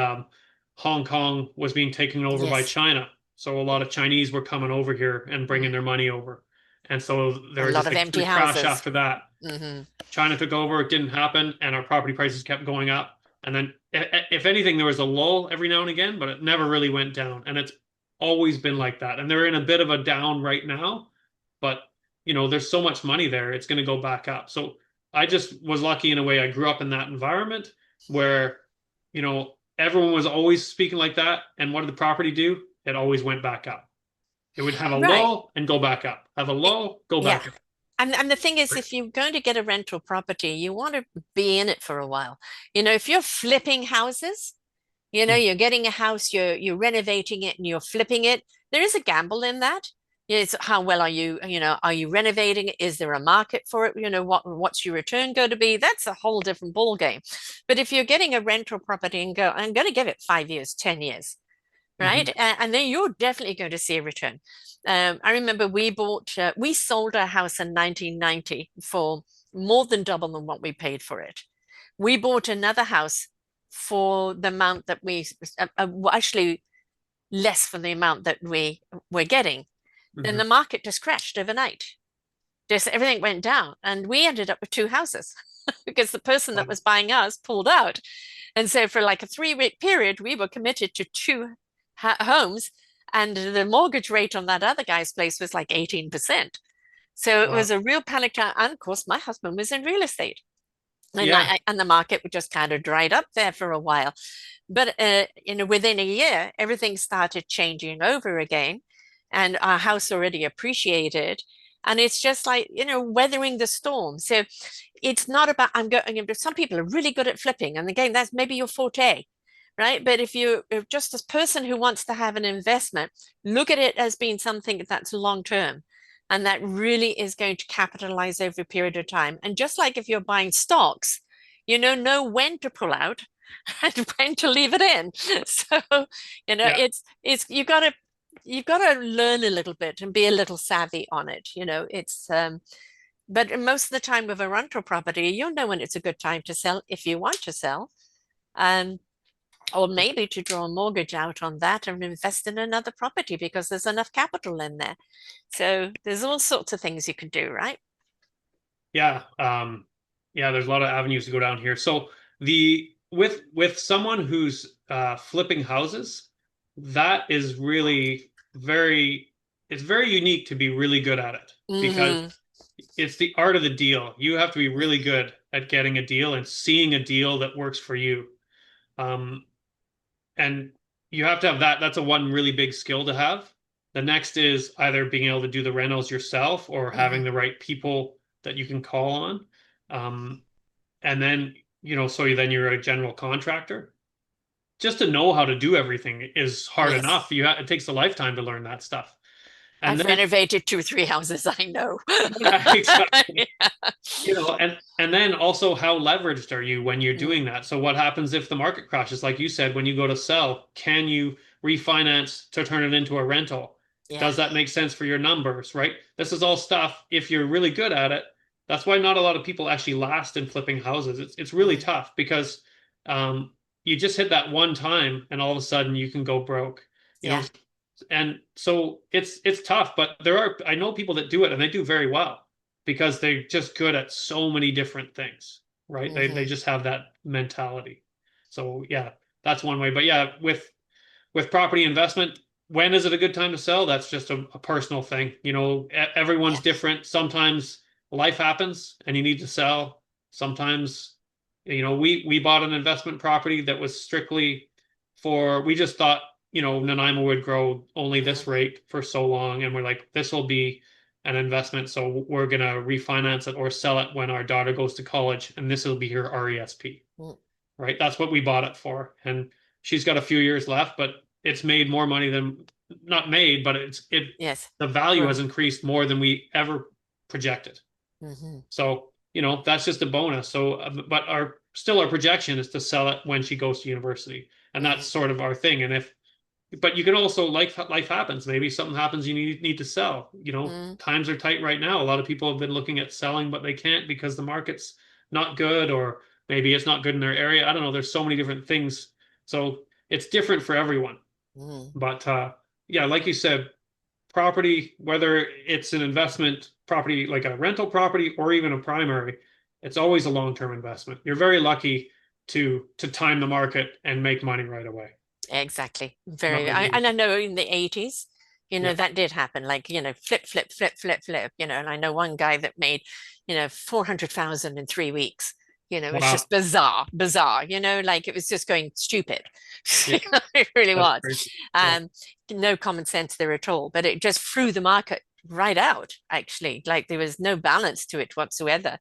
[SPEAKER 2] Hong Kong was being taken over by
[SPEAKER 1] Yes.
[SPEAKER 2] China. So a lot of Chinese were coming over here and bringing
[SPEAKER 1] Mm.
[SPEAKER 2] their money over. And so there
[SPEAKER 1] A
[SPEAKER 2] was
[SPEAKER 1] lot
[SPEAKER 2] just
[SPEAKER 1] of
[SPEAKER 2] a
[SPEAKER 1] empty
[SPEAKER 2] huge crash
[SPEAKER 1] houses.
[SPEAKER 2] after that.
[SPEAKER 1] Hmm.
[SPEAKER 2] China took over, it didn't happen, and our property prices kept going up. And then, if anything, there was a lull every now and again, but it never really went down. And it's always been like that. And they're in a bit of a down right now, but there's so much money there, it's going to go back up. So I just was lucky in a way. I grew up in that environment where, everyone was always speaking like that. And what did the property do? It always went back up. It would have a
[SPEAKER 1] Right.
[SPEAKER 2] lull and go back up, have a
[SPEAKER 1] It-
[SPEAKER 2] lull, go
[SPEAKER 1] yeah.
[SPEAKER 2] back up.
[SPEAKER 1] And the thing is, if you're going to get a rental property, you want to be in it for a while. If you're flipping houses, you're getting a house, you're renovating it and you're flipping it. There is a gamble in that. It's how well are you renovating it? Is there a market for it? What's your return going to be? That's a whole different ball game. But if you're getting a rental property and go, I'm going to give it 5 years, 10 years, right?
[SPEAKER 2] Mhm.
[SPEAKER 1] And then you're definitely going to see a return. I remember we sold our house in 1990 for more than double than what we paid for it. We bought another house for the amount that actually less for the amount that we were getting. Then
[SPEAKER 2] Mhm.
[SPEAKER 1] the market just crashed overnight. Just everything went down, and we ended up with two houses because the person that
[SPEAKER 2] Wow.
[SPEAKER 1] was buying us pulled out. And so for like a 3 week period, we were committed to two homes, and the mortgage rate on that other guy's place was like 18%. So it was
[SPEAKER 2] Wow.
[SPEAKER 1] a real panic time. And of course, my husband was in real estate. And
[SPEAKER 2] Yeah.
[SPEAKER 1] and the market just kind of dried up there for a while. But within a year, everything started changing over again, and our house already appreciated. And it's just like, weathering the storm. So it's not about I'm going. Some people are really good at flipping, and again, that's maybe your forte, right? But if just a person who wants to have an investment, look at it as being something that's long term. And that really is going to capitalize over a period of time. And just like if you're buying stocks, know when to pull out and when to leave it in. So,
[SPEAKER 2] Yeah.
[SPEAKER 1] it's you got to learn a little bit and be a little savvy on it. It's but most of the time with a rental property, you'll know when it's a good time to sell if you want to sell. And or maybe to draw a mortgage out on that and invest in another property because there's enough capital in there. So there's all sorts of things you can do, right?
[SPEAKER 2] Yeah. Yeah, there's a lot of avenues to go down here. So the with someone who's flipping houses, that is really it's very unique to be really good at it because
[SPEAKER 1] Hmm.
[SPEAKER 2] it's the art of the deal. You have to be really good at getting a deal and seeing a deal that works for you. Um, and you have to have that. That's a one really big skill to have. The next is either being able to do the rentals yourself or having
[SPEAKER 1] Hmm.
[SPEAKER 2] the right people that you can call on. Um, and then, so then you're a general contractor. just to know how to do everything is hard
[SPEAKER 1] Yes.
[SPEAKER 2] enough. It takes a lifetime to learn that stuff. And
[SPEAKER 1] I've
[SPEAKER 2] then,
[SPEAKER 1] renovated 2, 3 houses, I know.
[SPEAKER 2] yeah, exactly.
[SPEAKER 1] Yeah.
[SPEAKER 2] And then also how leveraged are you when you're
[SPEAKER 1] Mm,
[SPEAKER 2] doing that? So what happens if the market crashes? Like you said, when you go to sell, can you refinance to turn it into a rental?
[SPEAKER 1] yeah.
[SPEAKER 2] Does that make sense for your numbers, right? This is all stuff, if you're really good at it. That's why not a lot of people actually last in flipping houses. It's really
[SPEAKER 1] Mm,
[SPEAKER 2] tough because um, you just hit that one time and all of a sudden you can go broke, you know.
[SPEAKER 1] yeah.
[SPEAKER 2] And so it's tough, but I know people that do it and they do very well because they're just good at so many different things, right? They
[SPEAKER 1] Hmm.
[SPEAKER 2] just have that mentality. So yeah, that's one way. But yeah, with property investment, when is it a good time to sell? That's just a personal thing. Everyone's
[SPEAKER 1] Yeah.
[SPEAKER 2] different. Sometimes life happens and you need to sell. Sometimes, we bought an investment property that was strictly we just thought, Nanaimo would grow only this
[SPEAKER 1] Mm,
[SPEAKER 2] rate for so long. And we're like, this will be an investment. So we're going to refinance it or sell it when our daughter goes to college. And this will be her RESP,
[SPEAKER 1] mm.
[SPEAKER 2] right? That's what we bought it for. And she's got a few years left, but it's made more money than not made, but
[SPEAKER 1] Yes.
[SPEAKER 2] the value
[SPEAKER 1] Grow.
[SPEAKER 2] has increased more than we ever projected.
[SPEAKER 1] Hmm.
[SPEAKER 2] So, that's just a bonus. So, but our projection is to sell it when she goes to university. And that's
[SPEAKER 1] Hmm.
[SPEAKER 2] sort of our thing. But you can also, life happens. Maybe something happens you need to sell.
[SPEAKER 1] Mm,
[SPEAKER 2] Times are tight right now. A lot of people have been looking at selling, but they can't because the market's not good, or maybe it's not good in their area. I don't know. There's so many different things. So it's different for everyone.
[SPEAKER 1] mm.
[SPEAKER 2] But yeah, like you said, property, whether it's an investment property like a rental property or even a primary, it's always a long-term investment. You're very lucky to time the market and make money right away.
[SPEAKER 1] Exactly.
[SPEAKER 2] Not
[SPEAKER 1] Very.
[SPEAKER 2] many
[SPEAKER 1] And I
[SPEAKER 2] people.
[SPEAKER 1] know in the 80s,
[SPEAKER 2] Yeah.
[SPEAKER 1] that did happen. Like, flip, flip, flip, flip, flip, and I know one guy that made, 400,000 in 3 weeks. It's
[SPEAKER 2] Wow.
[SPEAKER 1] just bizarre, bizarre, like it was just going stupid.
[SPEAKER 2] Yeah.
[SPEAKER 1] It really
[SPEAKER 2] That's
[SPEAKER 1] was.
[SPEAKER 2] crazy. Yeah.
[SPEAKER 1] Um, no common sense there at all, but it just threw the market right out, actually. Like there was no balance to it whatsoever.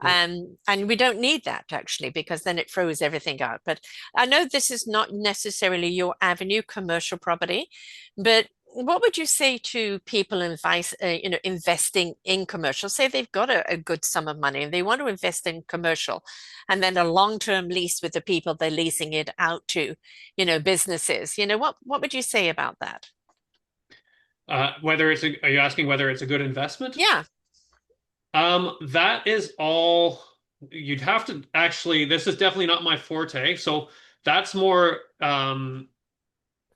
[SPEAKER 2] Yeah.
[SPEAKER 1] And we don't need that actually, because then it throws everything out. But I know this is not necessarily your avenue, commercial property, but what would you say to people investing in commercial? Say they've got a good sum of money and they want to invest in commercial, and then a long-term lease with the people they're leasing it out to, businesses. What would you say about that?
[SPEAKER 2] Are you asking whether it's a good investment?
[SPEAKER 1] Yeah.
[SPEAKER 2] That is all you'd have to actually, this is definitely not my forte. So that's more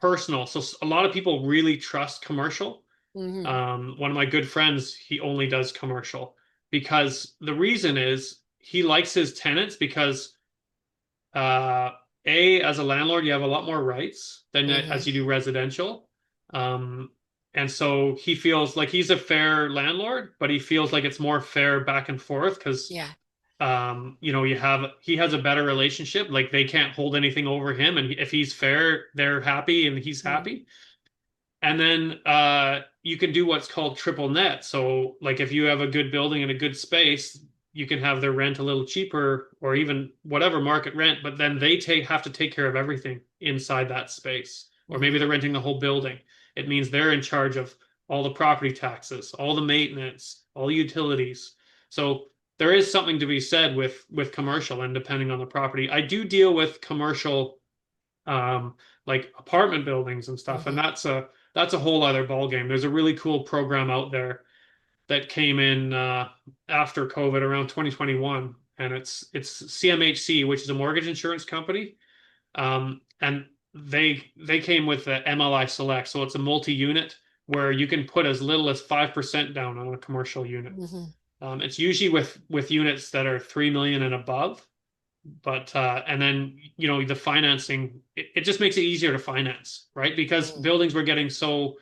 [SPEAKER 2] personal. So a lot of people really trust commercial.
[SPEAKER 1] Hmm.
[SPEAKER 2] One of my good friends, he only does commercial because the reason is he likes his tenants because uh, as a landlord, you have a lot more rights than
[SPEAKER 1] Hmm.
[SPEAKER 2] as you do residential. Um, and so he feels like he's a fair landlord, but he feels like it's more fair back and forth because
[SPEAKER 1] Yeah.
[SPEAKER 2] he has a better relationship. Like they can't hold anything over him, and if he's fair, they're happy and he's
[SPEAKER 1] Mm.
[SPEAKER 2] happy. And then you can do what's called triple net. So, like if you have a good building and a good space, you can have their rent a little cheaper or even whatever market rent, but then they have to take care of everything inside that space. Or maybe
[SPEAKER 1] Hmm.
[SPEAKER 2] they're renting the whole building. It means they're in charge of all the property taxes, all the maintenance, all the utilities. So there is something to be said with commercial and depending on the property. I do deal with commercial um, like apartment buildings and stuff. And
[SPEAKER 1] Hmm.
[SPEAKER 2] that's a whole other ball game. There's a really cool program out there that came in after COVID around 2021, and it's CMHC, which is a mortgage insurance company, and they came with the MLI Select, so it's a multi-unit where you can put as little as 5% down on a commercial unit.
[SPEAKER 1] Hmm.
[SPEAKER 2] It's usually with units that are 3 million and above, but and then the financing it just makes it easier to finance, right? Because
[SPEAKER 1] Mm.
[SPEAKER 2] buildings were getting so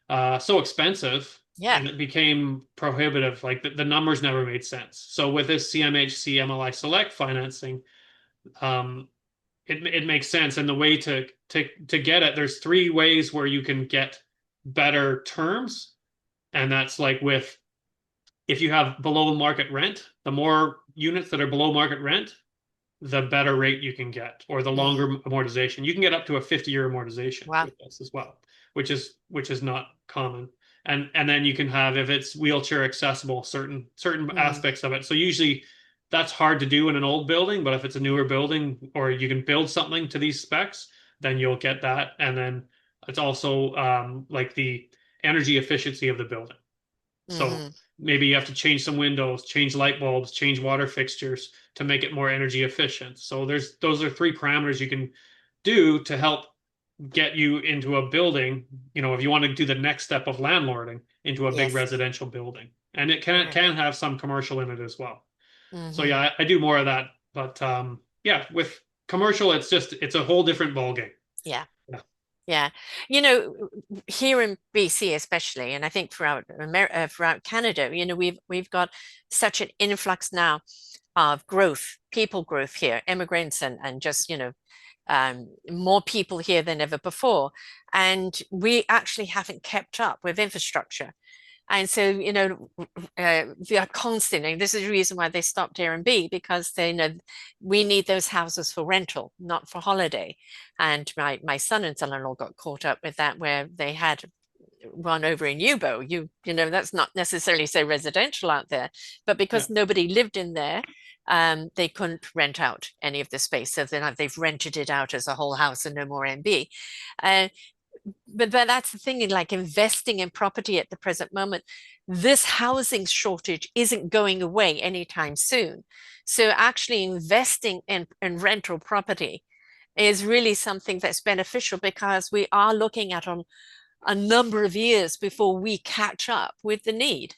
[SPEAKER 2] expensive
[SPEAKER 1] Yeah.
[SPEAKER 2] and it became prohibitive. Like the numbers never made sense. So with this CMHC MLI Select financing, um, it makes sense. And the way to get it, there's three ways where you can get better terms, and that's like with if you have below market rent, the more units that are below market rent, the better rate you can get, or the longer
[SPEAKER 1] Mm.
[SPEAKER 2] amortization. You can get up to a 50-year amortization
[SPEAKER 1] Wow.
[SPEAKER 2] with this as well, which is not common. And then you can have, if it's wheelchair accessible, certain
[SPEAKER 1] Mm.
[SPEAKER 2] aspects of it. So usually that's hard to do in an old building, but if it's a newer building or you can build something to these specs, then you'll get that. And then it's also like the energy efficiency of the building. So
[SPEAKER 1] Hmm.
[SPEAKER 2] maybe you have to change some windows, change light bulbs, change water fixtures to make it more energy efficient. So those are three parameters you can do to help get you into a building, if you want to do the next step of landlording into a big
[SPEAKER 1] Yes.
[SPEAKER 2] residential building. And it can
[SPEAKER 1] Right.
[SPEAKER 2] can have some commercial in it as well. So
[SPEAKER 1] Hmm.
[SPEAKER 2] yeah, I do more of that. But yeah, with commercial, it's a whole different ballgame.
[SPEAKER 1] Yeah.
[SPEAKER 2] Yeah.
[SPEAKER 1] Yeah. Here in BC especially, and I think throughout Canada, we've got such an influx now of growth, people growth here, immigrants and just, more people here than ever before. And we actually haven't kept up with infrastructure. And so, they are constantly, this is the reason why they stopped Airbnb, because they know we need those houses for rental, not for holiday. And my son and son-in-law got caught up with that, where they had one over in Yubo. That's not necessarily so residential out there, but
[SPEAKER 2] Yeah.
[SPEAKER 1] because nobody lived in there, they couldn't rent out any of the space. So then they've rented it out as a whole house and no more MB. Uh, but that's the thing in like investing in property at the present moment. This housing shortage isn't going away anytime soon. So actually investing in rental property is really something that's beneficial, because we are looking at a number of years before we catch up with the need.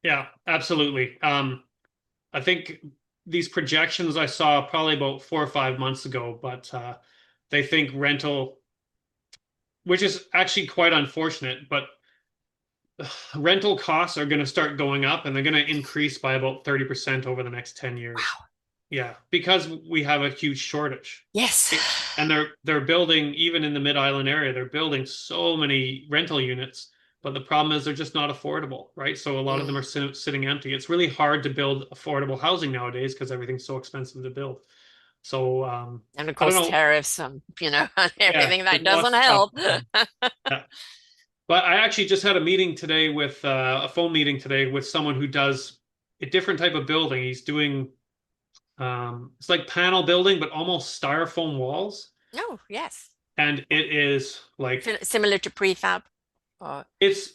[SPEAKER 2] Yeah, absolutely. I think these projections I saw probably about 4 or 5 months ago, but they think rental, which is actually quite unfortunate, but rental costs are going to start going up and they're going to increase by about 30% over the next 10 years.
[SPEAKER 1] Wow.
[SPEAKER 2] Yeah, because we have a huge shortage.
[SPEAKER 1] Yes.
[SPEAKER 2] And they're building, even in the Mid-Island area, they're building so many rental units, but the problem is they're just not affordable, right? So a lot of them
[SPEAKER 1] Mm.
[SPEAKER 2] are sitting empty. It's really hard to build affordable housing nowadays because everything's so expensive to build. So
[SPEAKER 1] And of
[SPEAKER 2] I don't
[SPEAKER 1] course,
[SPEAKER 2] know.
[SPEAKER 1] tariffs, and
[SPEAKER 2] Yeah,
[SPEAKER 1] everything
[SPEAKER 2] there's
[SPEAKER 1] that
[SPEAKER 2] lots
[SPEAKER 1] doesn't
[SPEAKER 2] of stuff.
[SPEAKER 1] help.
[SPEAKER 2] Yeah. But I actually just had a meeting today with a phone meeting today with someone who does a different type of building. He's doing it's like panel building, but almost styrofoam walls.
[SPEAKER 1] Oh, yes.
[SPEAKER 2] And it is like
[SPEAKER 1] Similar to prefab. Or,
[SPEAKER 2] it's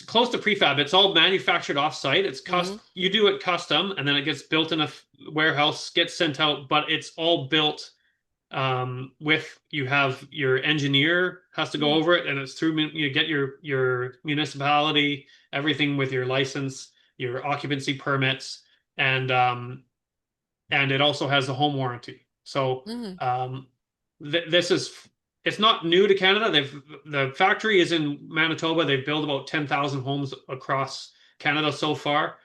[SPEAKER 2] close to prefab. It's all manufactured off-site.
[SPEAKER 1] mhm.
[SPEAKER 2] You do it custom, and then it gets built in a warehouse, gets sent out, but it's all built with you have your engineer has to go
[SPEAKER 1] Mm.
[SPEAKER 2] over it, and it's through you get your municipality, everything with your license, your occupancy permits, and and it also has a home warranty. So
[SPEAKER 1] Mm.
[SPEAKER 2] um, this is it's not new to Canada. The factory is in Manitoba. They've built about 10,000 homes across Canada so far.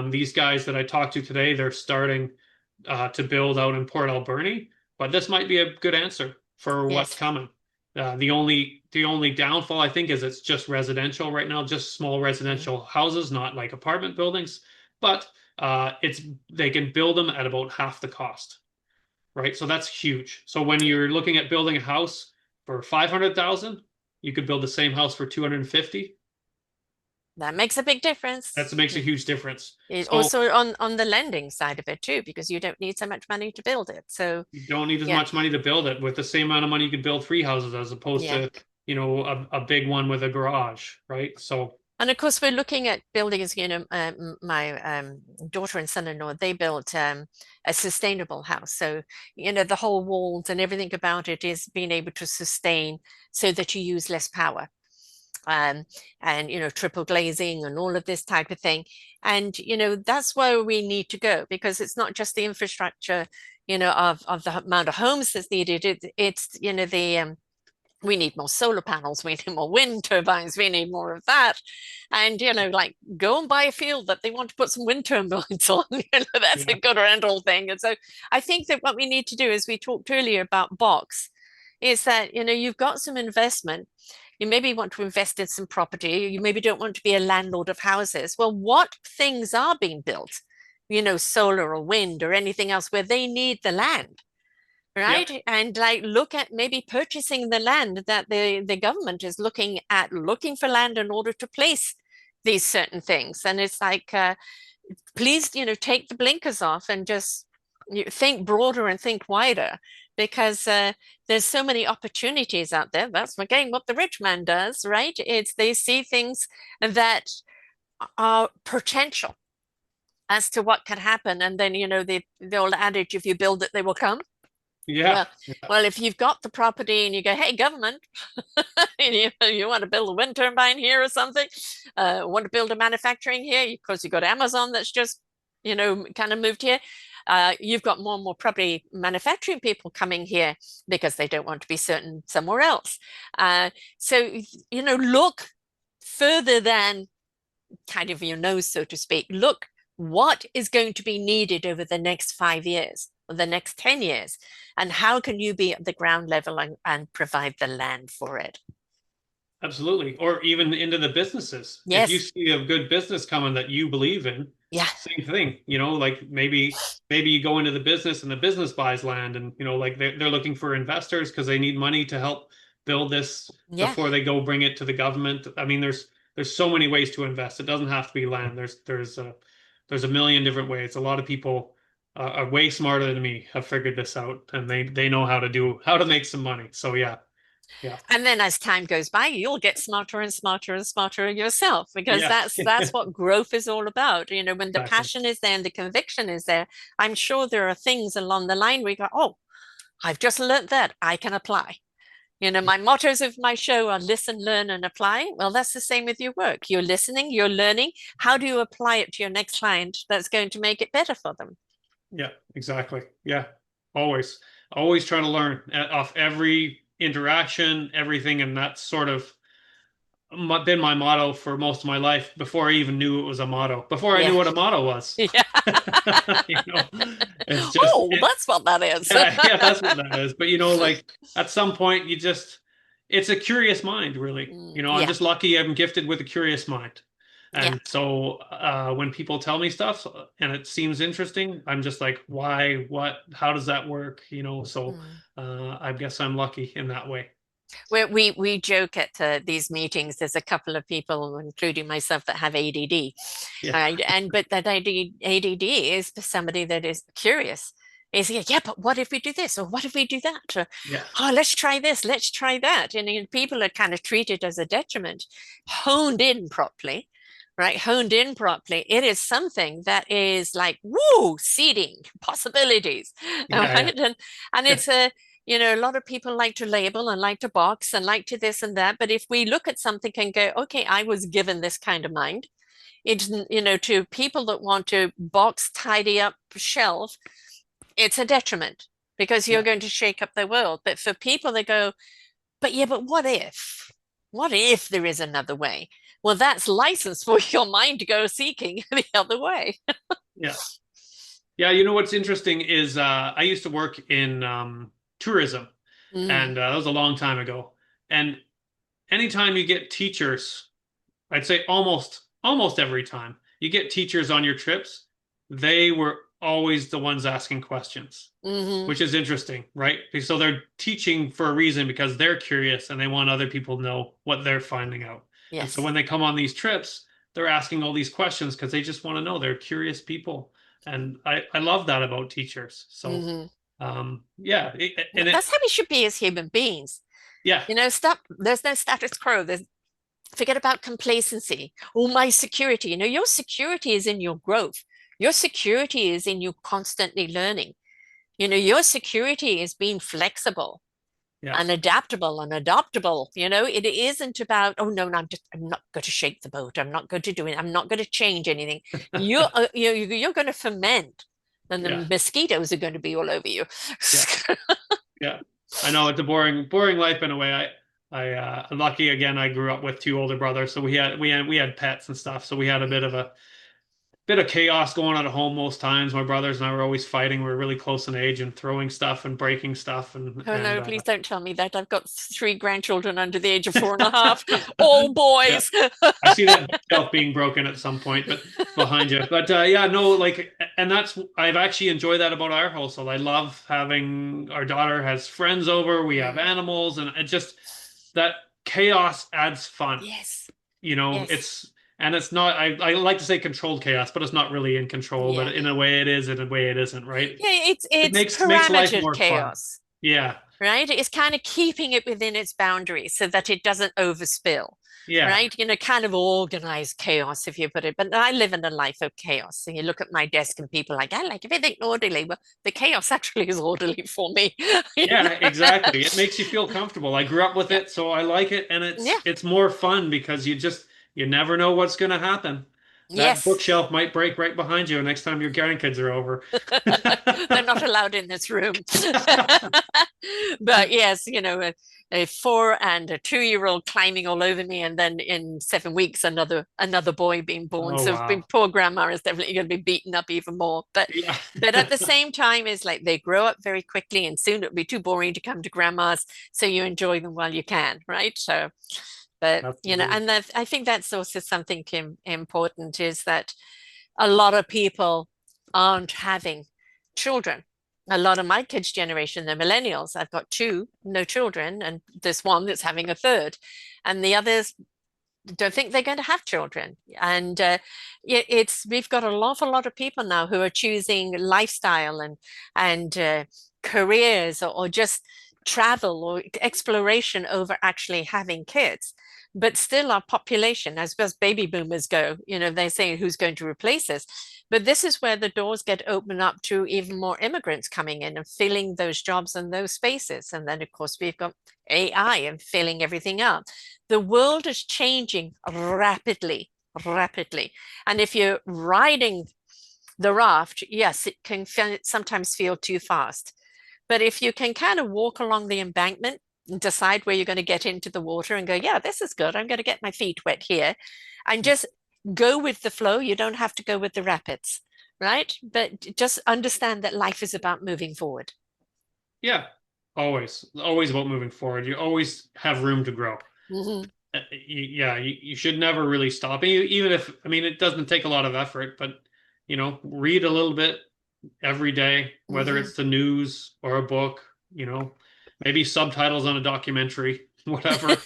[SPEAKER 2] These guys that I talked to today, they're starting to build out in Port Alberni, but this might be a good answer for what's
[SPEAKER 1] Yes.
[SPEAKER 2] coming. The only downfall I think is it's just residential right now, just small
[SPEAKER 1] Mm.
[SPEAKER 2] residential houses, not like apartment buildings. But it's they can build them at about half the cost, right? So that's huge. So when
[SPEAKER 1] Yeah.
[SPEAKER 2] you're looking at building a house for 500,000, you could build the same house for 250.
[SPEAKER 1] That makes a big difference.
[SPEAKER 2] That makes a
[SPEAKER 1] Mm.
[SPEAKER 2] huge difference.
[SPEAKER 1] It
[SPEAKER 2] So
[SPEAKER 1] also on the lending side of it too, because you don't need so much money to build it. So
[SPEAKER 2] you don't need as
[SPEAKER 1] yeah,
[SPEAKER 2] much money to build it. With the same amount of money, you could build three houses as opposed
[SPEAKER 1] yeah.
[SPEAKER 2] to, a big one with a garage, right? So
[SPEAKER 1] And of course, we're looking at buildings. My daughter and son-in-law, they built a sustainable house. So, the whole walls and everything about it is being able to sustain so that you use less power. Um, and, triple glazing and all of this type of thing. And, that's where we need to go, because it's not just the infrastructure, of the amount of homes that's needed. It's, we need more solar panels, we need more wind turbines, we need more of that. And, like go and buy a field that they want to put some wind turbines on. That's a
[SPEAKER 2] yeah,
[SPEAKER 1] good rental thing. And so I think that what we need to do, as we talked earlier about box, is that, you've got some investment. You maybe want to invest in some property. You maybe don't want to be a landlord of houses. Well, what things are being built? solar or wind or anything else where they need the land,
[SPEAKER 2] Yeah.
[SPEAKER 1] right? And like look at maybe purchasing the land that the government is looking for land in order to place these certain things. And it's like, please, take the blinkers off and just think broader and think wider because there's so many opportunities out there. That's again what the rich man does, right? It's they see things that are potential as to what can happen. And then, the old adage, if you build it, they will come.
[SPEAKER 2] Yeah.
[SPEAKER 1] Well, well, if you've got the property and you go, hey, government, you want to build a wind turbine here or something, want to build a manufacturing here, of course, you've got Amazon that's just, kind of moved here. You've got more and more property manufacturing people coming here because they don't want to be certain somewhere else. So, look further than kind of your nose, so to speak. Look what is going to be needed over the next 5 years or the next 10 years, and how can you be at the ground level and provide the land for it?
[SPEAKER 2] Absolutely. Or even into the businesses. If you
[SPEAKER 1] Yes.
[SPEAKER 2] see a good business coming that you believe in,
[SPEAKER 1] Yeah.
[SPEAKER 2] same thing, like maybe you go into the business and the business buys land and like they're looking for investors because they need money to help build this
[SPEAKER 1] Yeah.
[SPEAKER 2] before they go bring it to the government. I mean, there's so many ways to invest. It doesn't have to be land. There's a million different ways. A lot of people are way smarter than me have figured this out and they know how to make some money. So yeah, yeah,
[SPEAKER 1] And then as time goes by, you'll get smarter and smarter and smarter yourself because
[SPEAKER 2] yeah.
[SPEAKER 1] that's what growth is all about. When the
[SPEAKER 2] Exactly.
[SPEAKER 1] passion is there and the conviction is there, I'm sure there are things along the line where you go, oh, I've just learned that I can apply. My mottos of my show are listen, learn, and apply. Well, that's the same with your work. You're listening, you're learning. How do you apply it to your next client that's going to make it better for them?
[SPEAKER 2] Yeah, exactly. Yeah. Always, always try to learn off every interaction, everything. And that's sort of been my motto for most of my life before I even knew it was a motto, before I knew
[SPEAKER 1] Yeah.
[SPEAKER 2] what a motto was.
[SPEAKER 1] Yeah.
[SPEAKER 2] You know, it's just,
[SPEAKER 1] Oh, that's what that is.
[SPEAKER 2] yeah, yeah, that's what that is. But like at some point, it's a curious mind, really. I'm
[SPEAKER 1] Yeah.
[SPEAKER 2] just lucky I'm gifted with a curious mind.
[SPEAKER 1] Yeah.
[SPEAKER 2] And so when people tell me stuff and it seems interesting, I'm just like, why, what, how does that work? So
[SPEAKER 1] Mm.
[SPEAKER 2] I guess I'm lucky in that way.
[SPEAKER 1] We joke at these meetings. There's a couple of people, including myself, that have ADD,
[SPEAKER 2] Yeah.
[SPEAKER 1] right? But that ADD is for somebody that is curious. Is yeah, but what if we do this or what if we do that? Or,
[SPEAKER 2] Yeah.
[SPEAKER 1] oh, let's try this, let's try that. And people are kind of treated as a detriment, honed in properly, right? Honed in properly. It is something that is like woo, seeding possibilities,
[SPEAKER 2] Yeah.
[SPEAKER 1] right? And
[SPEAKER 2] Yeah.
[SPEAKER 1] it's a lot of people like to label and like to box and like to this and that. But if we look at something and go, okay, I was given this kind of mind, it's, to people that want to box, tidy up, shelve, it's a detriment because you're
[SPEAKER 2] Yeah.
[SPEAKER 1] going to shake up the world. But for people that go, but yeah, but what if? What if there is another way? Well, that's license for your mind to go seeking the other way.
[SPEAKER 2] Yeah. Yeah. What's interesting is I used to work in tourism
[SPEAKER 1] Mm,
[SPEAKER 2] and that was a long time ago. And anytime you get teachers, I'd say almost every time you get teachers on your trips, they were always the ones asking questions,
[SPEAKER 1] hmm.
[SPEAKER 2] which is interesting, right? So they're teaching for a reason because they're curious and they want other people to know what they're finding out. And so
[SPEAKER 1] Yes.
[SPEAKER 2] when they come on these trips, they're asking all these questions because they just want to know. They're curious people. And I love that about teachers. So
[SPEAKER 1] Hmm.
[SPEAKER 2] yeah, and it
[SPEAKER 1] That's how we should be as human beings.
[SPEAKER 2] yeah,
[SPEAKER 1] Stop. There's no status quo. Forget about complacency. Oh, my security. Your security is in your growth. Your security is in you constantly learning. Your security is being flexible
[SPEAKER 2] yeah.
[SPEAKER 1] and adaptable and adoptable. It isn't about, oh no, no, I'm not going to shake the boat. I'm not going to do it. I'm not going to change anything. You're going to ferment, and the
[SPEAKER 2] Yeah,
[SPEAKER 1] mosquitoes are going to be all over you.
[SPEAKER 2] yeah. Yeah, I know it's a boring life in a way. I'm lucky again. I grew up with two older brothers, so we had pets and stuff. So we had a bit of chaos going on at home most times. My brothers and I were always fighting. We were really close in age and throwing stuff and breaking stuff
[SPEAKER 1] Oh
[SPEAKER 2] and
[SPEAKER 1] no, please don't tell me that. I've got three grandchildren under the age of 4.5, all
[SPEAKER 2] yeah.
[SPEAKER 1] boys.
[SPEAKER 2] I see that shelf being broken at some point, but behind you. But yeah, no, like and that's I've actually enjoyed that about our household. I love having our daughter has friends over, we have
[SPEAKER 1] Mm.
[SPEAKER 2] animals, and it just that chaos adds fun.
[SPEAKER 1] Yes.
[SPEAKER 2] You know,
[SPEAKER 1] Yes.
[SPEAKER 2] it's not I like to say controlled chaos, but it's not really in control, but
[SPEAKER 1] Yeah.
[SPEAKER 2] in a way it is, in a way it isn't, right?
[SPEAKER 1] Yeah,
[SPEAKER 2] It
[SPEAKER 1] it's
[SPEAKER 2] makes life
[SPEAKER 1] parametered
[SPEAKER 2] more fun.
[SPEAKER 1] chaos,
[SPEAKER 2] Yeah.
[SPEAKER 1] right? It's kind of keeping it within its boundaries so that it doesn't overspill,
[SPEAKER 2] Yeah.
[SPEAKER 1] right? Kind of organized chaos, if you put it. But I live in a life of chaos. And you look at my desk and people are like, I like everything orderly. Well, the chaos actually is orderly for me.
[SPEAKER 2] Yeah, exactly. It makes you feel comfortable. I grew up with
[SPEAKER 1] Yeah.
[SPEAKER 2] it, so I like it, and
[SPEAKER 1] Yeah.
[SPEAKER 2] it's more fun because you never know what's going to happen. That
[SPEAKER 1] Yes.
[SPEAKER 2] bookshelf might break right behind you next time your grandkids are over.
[SPEAKER 1] They're not allowed in this room. But yes, a 4 and a 2-year-old climbing all over me, and then in 7 weeks, another boy being born.
[SPEAKER 2] Oh
[SPEAKER 1] So
[SPEAKER 2] wow.
[SPEAKER 1] poor grandma is definitely going to be beaten up even more. But
[SPEAKER 2] Yeah.
[SPEAKER 1] but at the same time, is like they grow up very quickly, and soon it'll be too boring to come to grandma's. So you enjoy them while you can, right? So, but
[SPEAKER 2] Absolutely.
[SPEAKER 1] and I think that's also something important is that a lot of people aren't having children. A lot of my kids' generation, the millennials, I've got two, no children, and there's one that's having a third, and the others don't think they're going to have children. And we've got an awful lot of people now who are choosing lifestyle and careers or just travel or exploration over actually having kids. But still, our population, as well as baby boomers go, they're saying who's going to replace us. But this is where the doors get opened up to even more immigrants coming in and filling those jobs and those spaces. And then, of course, we've got AI and filling everything up. The world is changing rapidly, rapidly. And if you're riding the raft, yes, it can sometimes feel too fast. But if you can kind of walk along the embankment and decide where you're going to get into the water and go, yeah, this is good. I'm going to get my feet wet here and just go with the flow. You don't have to go with the rapids, right? But just understand that life is about moving forward.
[SPEAKER 2] Yeah. Always about moving forward. You always have room to grow.
[SPEAKER 1] Mhm.
[SPEAKER 2] Yeah, you should never really stop. Even if, I mean, it doesn't take a lot of effort, but read a little bit every day, whether
[SPEAKER 1] Mhm.
[SPEAKER 2] it's the news or a book, maybe subtitles on a documentary, whatever,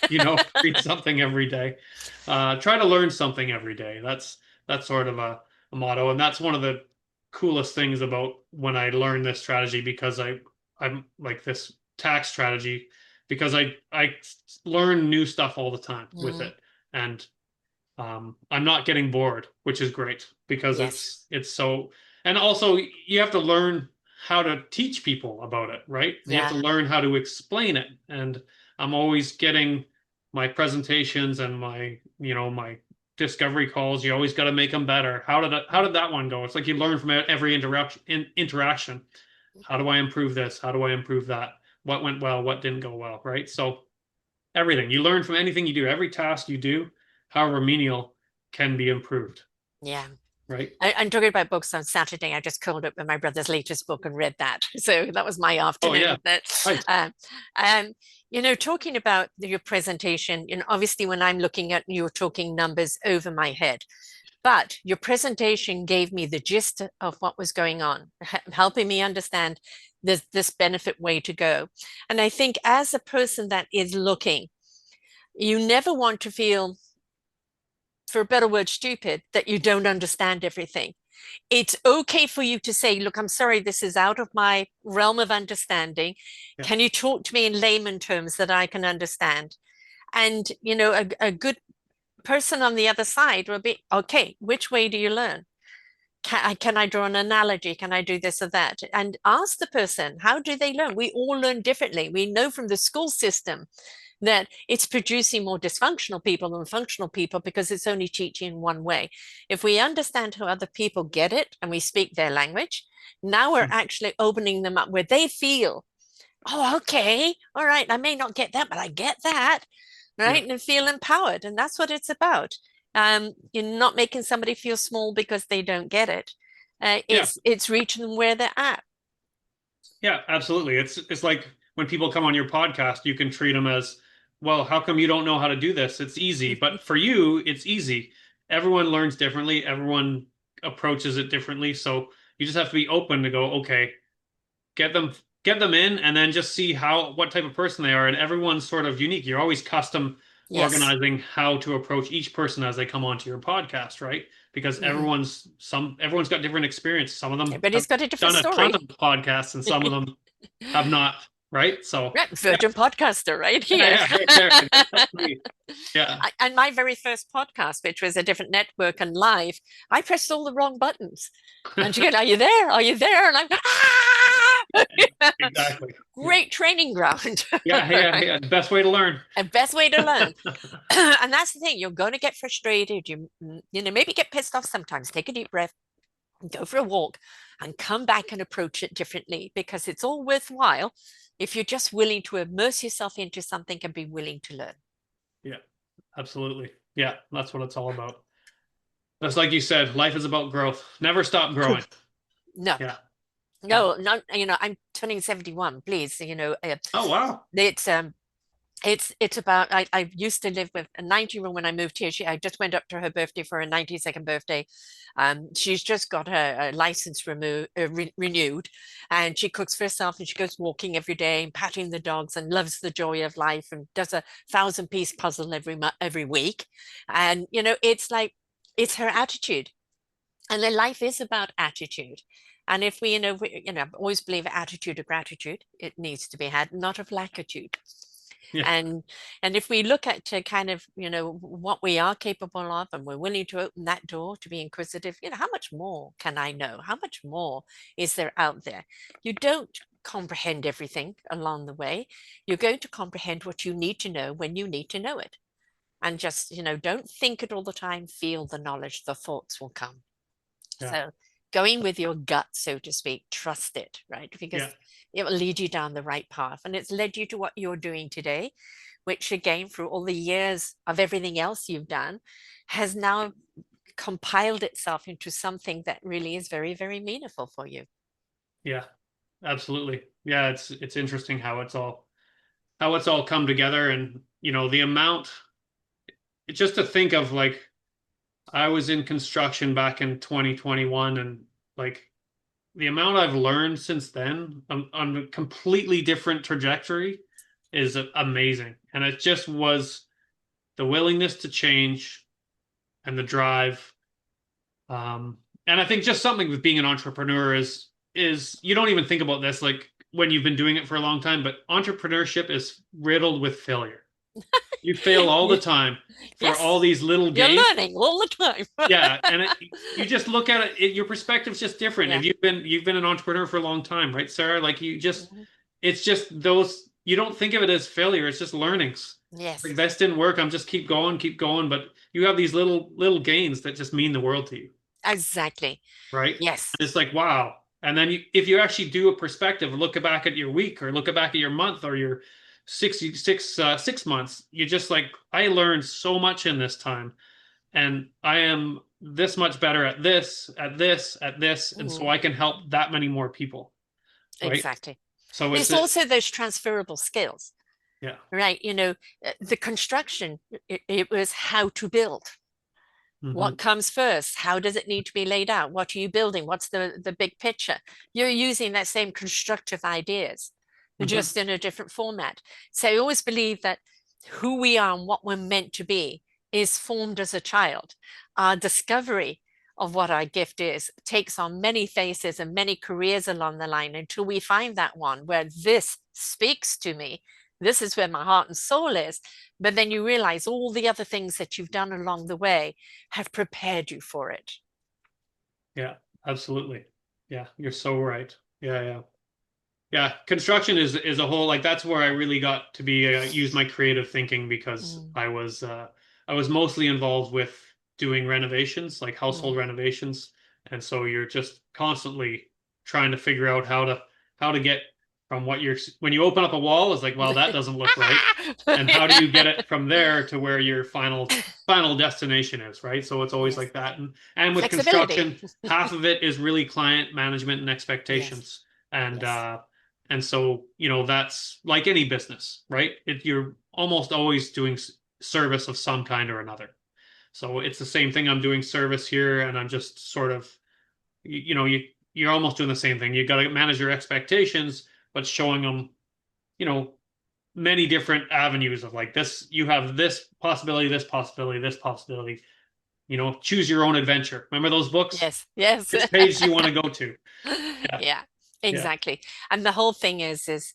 [SPEAKER 2] read something every day. Try to learn something every day. That's sort of a motto, and that's one of the coolest things about when I learned this strategy because I'm like this tax strategy because I learn new stuff all the time with
[SPEAKER 1] Mhm.
[SPEAKER 2] it, and I'm not getting bored, which is great because
[SPEAKER 1] Yes.
[SPEAKER 2] it's so. And also, you have to learn how to teach people about it, right? You have to
[SPEAKER 1] Yeah.
[SPEAKER 2] learn how to explain it. And I'm always getting my presentations and my discovery calls. You always got to make them better. How did that one go? It's like you learn from every interaction. How do I improve this? How do I improve that? What went well? What didn't go well? Right? So everything you learn from anything you do, every task you do, however menial, can be improved.
[SPEAKER 1] Yeah.
[SPEAKER 2] Right?
[SPEAKER 1] I'm talking about books on Saturday. I just curled up with my brother's latest book and read that. So that was my
[SPEAKER 2] Oh yeah.
[SPEAKER 1] afternoon. But,
[SPEAKER 2] Right.
[SPEAKER 1] um, talking about your presentation, obviously when I'm looking at you're talking numbers over my head, but your presentation gave me the gist of what was going on, helping me understand this benefit way to go. And I think as a person that is looking, you never want to feel, for a better word, stupid, that you don't understand everything. It's okay for you to say, look, I'm sorry, this is out of my realm of understanding.
[SPEAKER 2] Yeah.
[SPEAKER 1] Can you talk to me in layman terms that I can understand? And, a good person on the other side will be, okay, which way do you learn? Can I draw an analogy? Can I do this or that? And ask the person, how do they learn? We all learn differently. We know from the school system that it's producing more dysfunctional people than functional people because it's only teaching in one way. If we understand how other people get it and we speak their language, now we're actually opening them up where they feel, oh, okay, all right, I may not get that, but I get that,
[SPEAKER 2] Yeah.
[SPEAKER 1] right? And feel empowered. And that's what it's about. You're not making somebody feel small because they don't get it.
[SPEAKER 2] Yeah.
[SPEAKER 1] It's reaching them where they're at.
[SPEAKER 2] Yeah, absolutely. It's like when people come on your podcast, you can treat them as, well, how come you don't know how to do this? It's easy. But for you, it's easy. Everyone learns differently. Everyone approaches it differently. So, You just have to be open to go, okay, get them get them in, and then just see what type of person they are. And everyone's sort of unique. You're always custom
[SPEAKER 1] Yes.
[SPEAKER 2] organizing how to approach each person as they come onto your podcast, right? Because
[SPEAKER 1] Hmm.
[SPEAKER 2] everyone's got different experience. Some of them
[SPEAKER 1] Everybody's
[SPEAKER 2] have
[SPEAKER 1] got a different
[SPEAKER 2] done a ton
[SPEAKER 1] story.
[SPEAKER 2] of podcasts, and some of them have not, right? So
[SPEAKER 1] Right,
[SPEAKER 2] yeah,
[SPEAKER 1] Virgin Podcaster right
[SPEAKER 2] yeah,
[SPEAKER 1] here.
[SPEAKER 2] yeah, right there. That's me. Yeah.
[SPEAKER 1] And my very first podcast, which was a different network and live, I pressed all the wrong buttons. And she goes, "Are you there? Are you there?" And I'm going, ah!
[SPEAKER 2] Exactly. Yeah.
[SPEAKER 1] Great training ground.
[SPEAKER 2] Yeah, yeah,
[SPEAKER 1] Right?
[SPEAKER 2] yeah. Best way to learn.
[SPEAKER 1] A best way to learn. And that's the thing. You're going to get frustrated. Maybe get pissed off sometimes. Take a deep breath, go for a walk, and come back and approach it differently, because it's all worthwhile if you're just willing to immerse yourself into something and be willing to learn.
[SPEAKER 2] Yeah, absolutely. Yeah, that's what it's all about. That's like you said, life is about growth. Never stop growing.
[SPEAKER 1] No,
[SPEAKER 2] Yeah. Yeah.
[SPEAKER 1] no, not, I'm turning 71, please.
[SPEAKER 2] Oh, wow.
[SPEAKER 1] It's it's about, I used to live with a 90-year-old when I moved here. I just went up to her birthday for her 92nd birthday. She's just got her license renewed, and she cooks for herself, and she goes walking every day and patting the dogs and loves the joy of life and does a 1,000-piece puzzle every week. And it's like, it's her attitude. And then life is about attitude. And if I've always believe attitude of gratitude, it needs to be had, not of lackitude.
[SPEAKER 2] Yeah.
[SPEAKER 1] And if we look at to kind of, what we are capable of, and we're willing to open that door to be inquisitive, how much more can I know? How much more is there out there? You don't comprehend everything along the way. You're going to comprehend what you need to know when you need to know it. And just, don't think it all the time, feel the knowledge, the thoughts will come.
[SPEAKER 2] Yeah.
[SPEAKER 1] So going with your gut, so to speak, trust it, right? Because
[SPEAKER 2] Yeah.
[SPEAKER 1] it will lead you down the right path. And it's led you to what you're doing today, which again, through all the years of everything else you've done, has now compiled itself into something that really is very, very meaningful for you.
[SPEAKER 2] Yeah. Absolutely. Yeah, it's interesting how it's all come together, and the amount, just to think of, like, I was in construction back in 2021, and like the amount I've learned since then on a completely different trajectory is amazing. And it just was the willingness to change and the drive. And I think just something with being an entrepreneur is you don't even think about this like when you've been doing it for a long time, but entrepreneurship is riddled with failure. You fail all the time for all
[SPEAKER 1] Yes,
[SPEAKER 2] these little
[SPEAKER 1] you're
[SPEAKER 2] gains.
[SPEAKER 1] learning all the time.
[SPEAKER 2] Yeah, and you just look at it, your perspective's just different.
[SPEAKER 1] Yeah.
[SPEAKER 2] If you've been an entrepreneur for a long time, right, Sarah? Like
[SPEAKER 1] Mhm.
[SPEAKER 2] it's just those, you don't think of it as failure. It's just learnings.
[SPEAKER 1] Yes,
[SPEAKER 2] Like, this didn't work. I'm just keep going, keep going. But you have these little gains that just mean the world to you,
[SPEAKER 1] exactly.
[SPEAKER 2] right?
[SPEAKER 1] Yes.
[SPEAKER 2] And it's like, wow. And then if you actually do a perspective, look back at your week or look back at your month or your 6 months, you just like, I learned so much in this time, and I am this much better at this, at this, at this, and so
[SPEAKER 1] Mhm.
[SPEAKER 2] I can help that many more people, right?
[SPEAKER 1] Exactly.
[SPEAKER 2] So
[SPEAKER 1] It's also those transferable skills,
[SPEAKER 2] yeah.
[SPEAKER 1] right? The construction, it was how to build.
[SPEAKER 2] Hmm.
[SPEAKER 1] What comes first? How does it need to be laid out? What are you building? What's the big picture? You're using that same constructive ideas,
[SPEAKER 2] Hmm.
[SPEAKER 1] just in a different format. So I always believe that who we are and what we're meant to be is formed as a child. Our discovery of what our gift is takes on many faces and many careers along the line until we find that one where this speaks to me. This is where my heart and soul is. But then you realize all the other things that you've done along the way have prepared you for it.
[SPEAKER 2] Yeah, absolutely. Yeah, you're so right. Yeah, yeah. Yeah, construction is a whole, like, that's where I really got to be use my creative thinking, because
[SPEAKER 1] Mm,
[SPEAKER 2] I was mostly involved with doing renovations, like household
[SPEAKER 1] mm.
[SPEAKER 2] renovations, and so you're just constantly trying to figure out how to get from what you're, when you open up a wall, it's like, well, that doesn't look right, and how do you get it from there to where your final destination is, right? So it's always
[SPEAKER 1] Yes.
[SPEAKER 2] like that, and with
[SPEAKER 1] Flexibility.
[SPEAKER 2] construction, half of it is really client management and
[SPEAKER 1] Yes.
[SPEAKER 2] expectations, and
[SPEAKER 1] Yes.
[SPEAKER 2] so, that's like any business, right? You're almost always doing service of some kind or another. So it's the same thing. I'm doing service here, and I'm just sort of, you you're almost doing the same thing. You got to manage your expectations, but showing them, you know, many different avenues of like this, you have this possibility, this possibility, this possibility. Choose your own adventure. Remember those books?
[SPEAKER 1] Yes, yes.
[SPEAKER 2] Which page do you want to go to? Yeah,
[SPEAKER 1] Yeah,
[SPEAKER 2] yeah,
[SPEAKER 1] exactly. And the whole thing is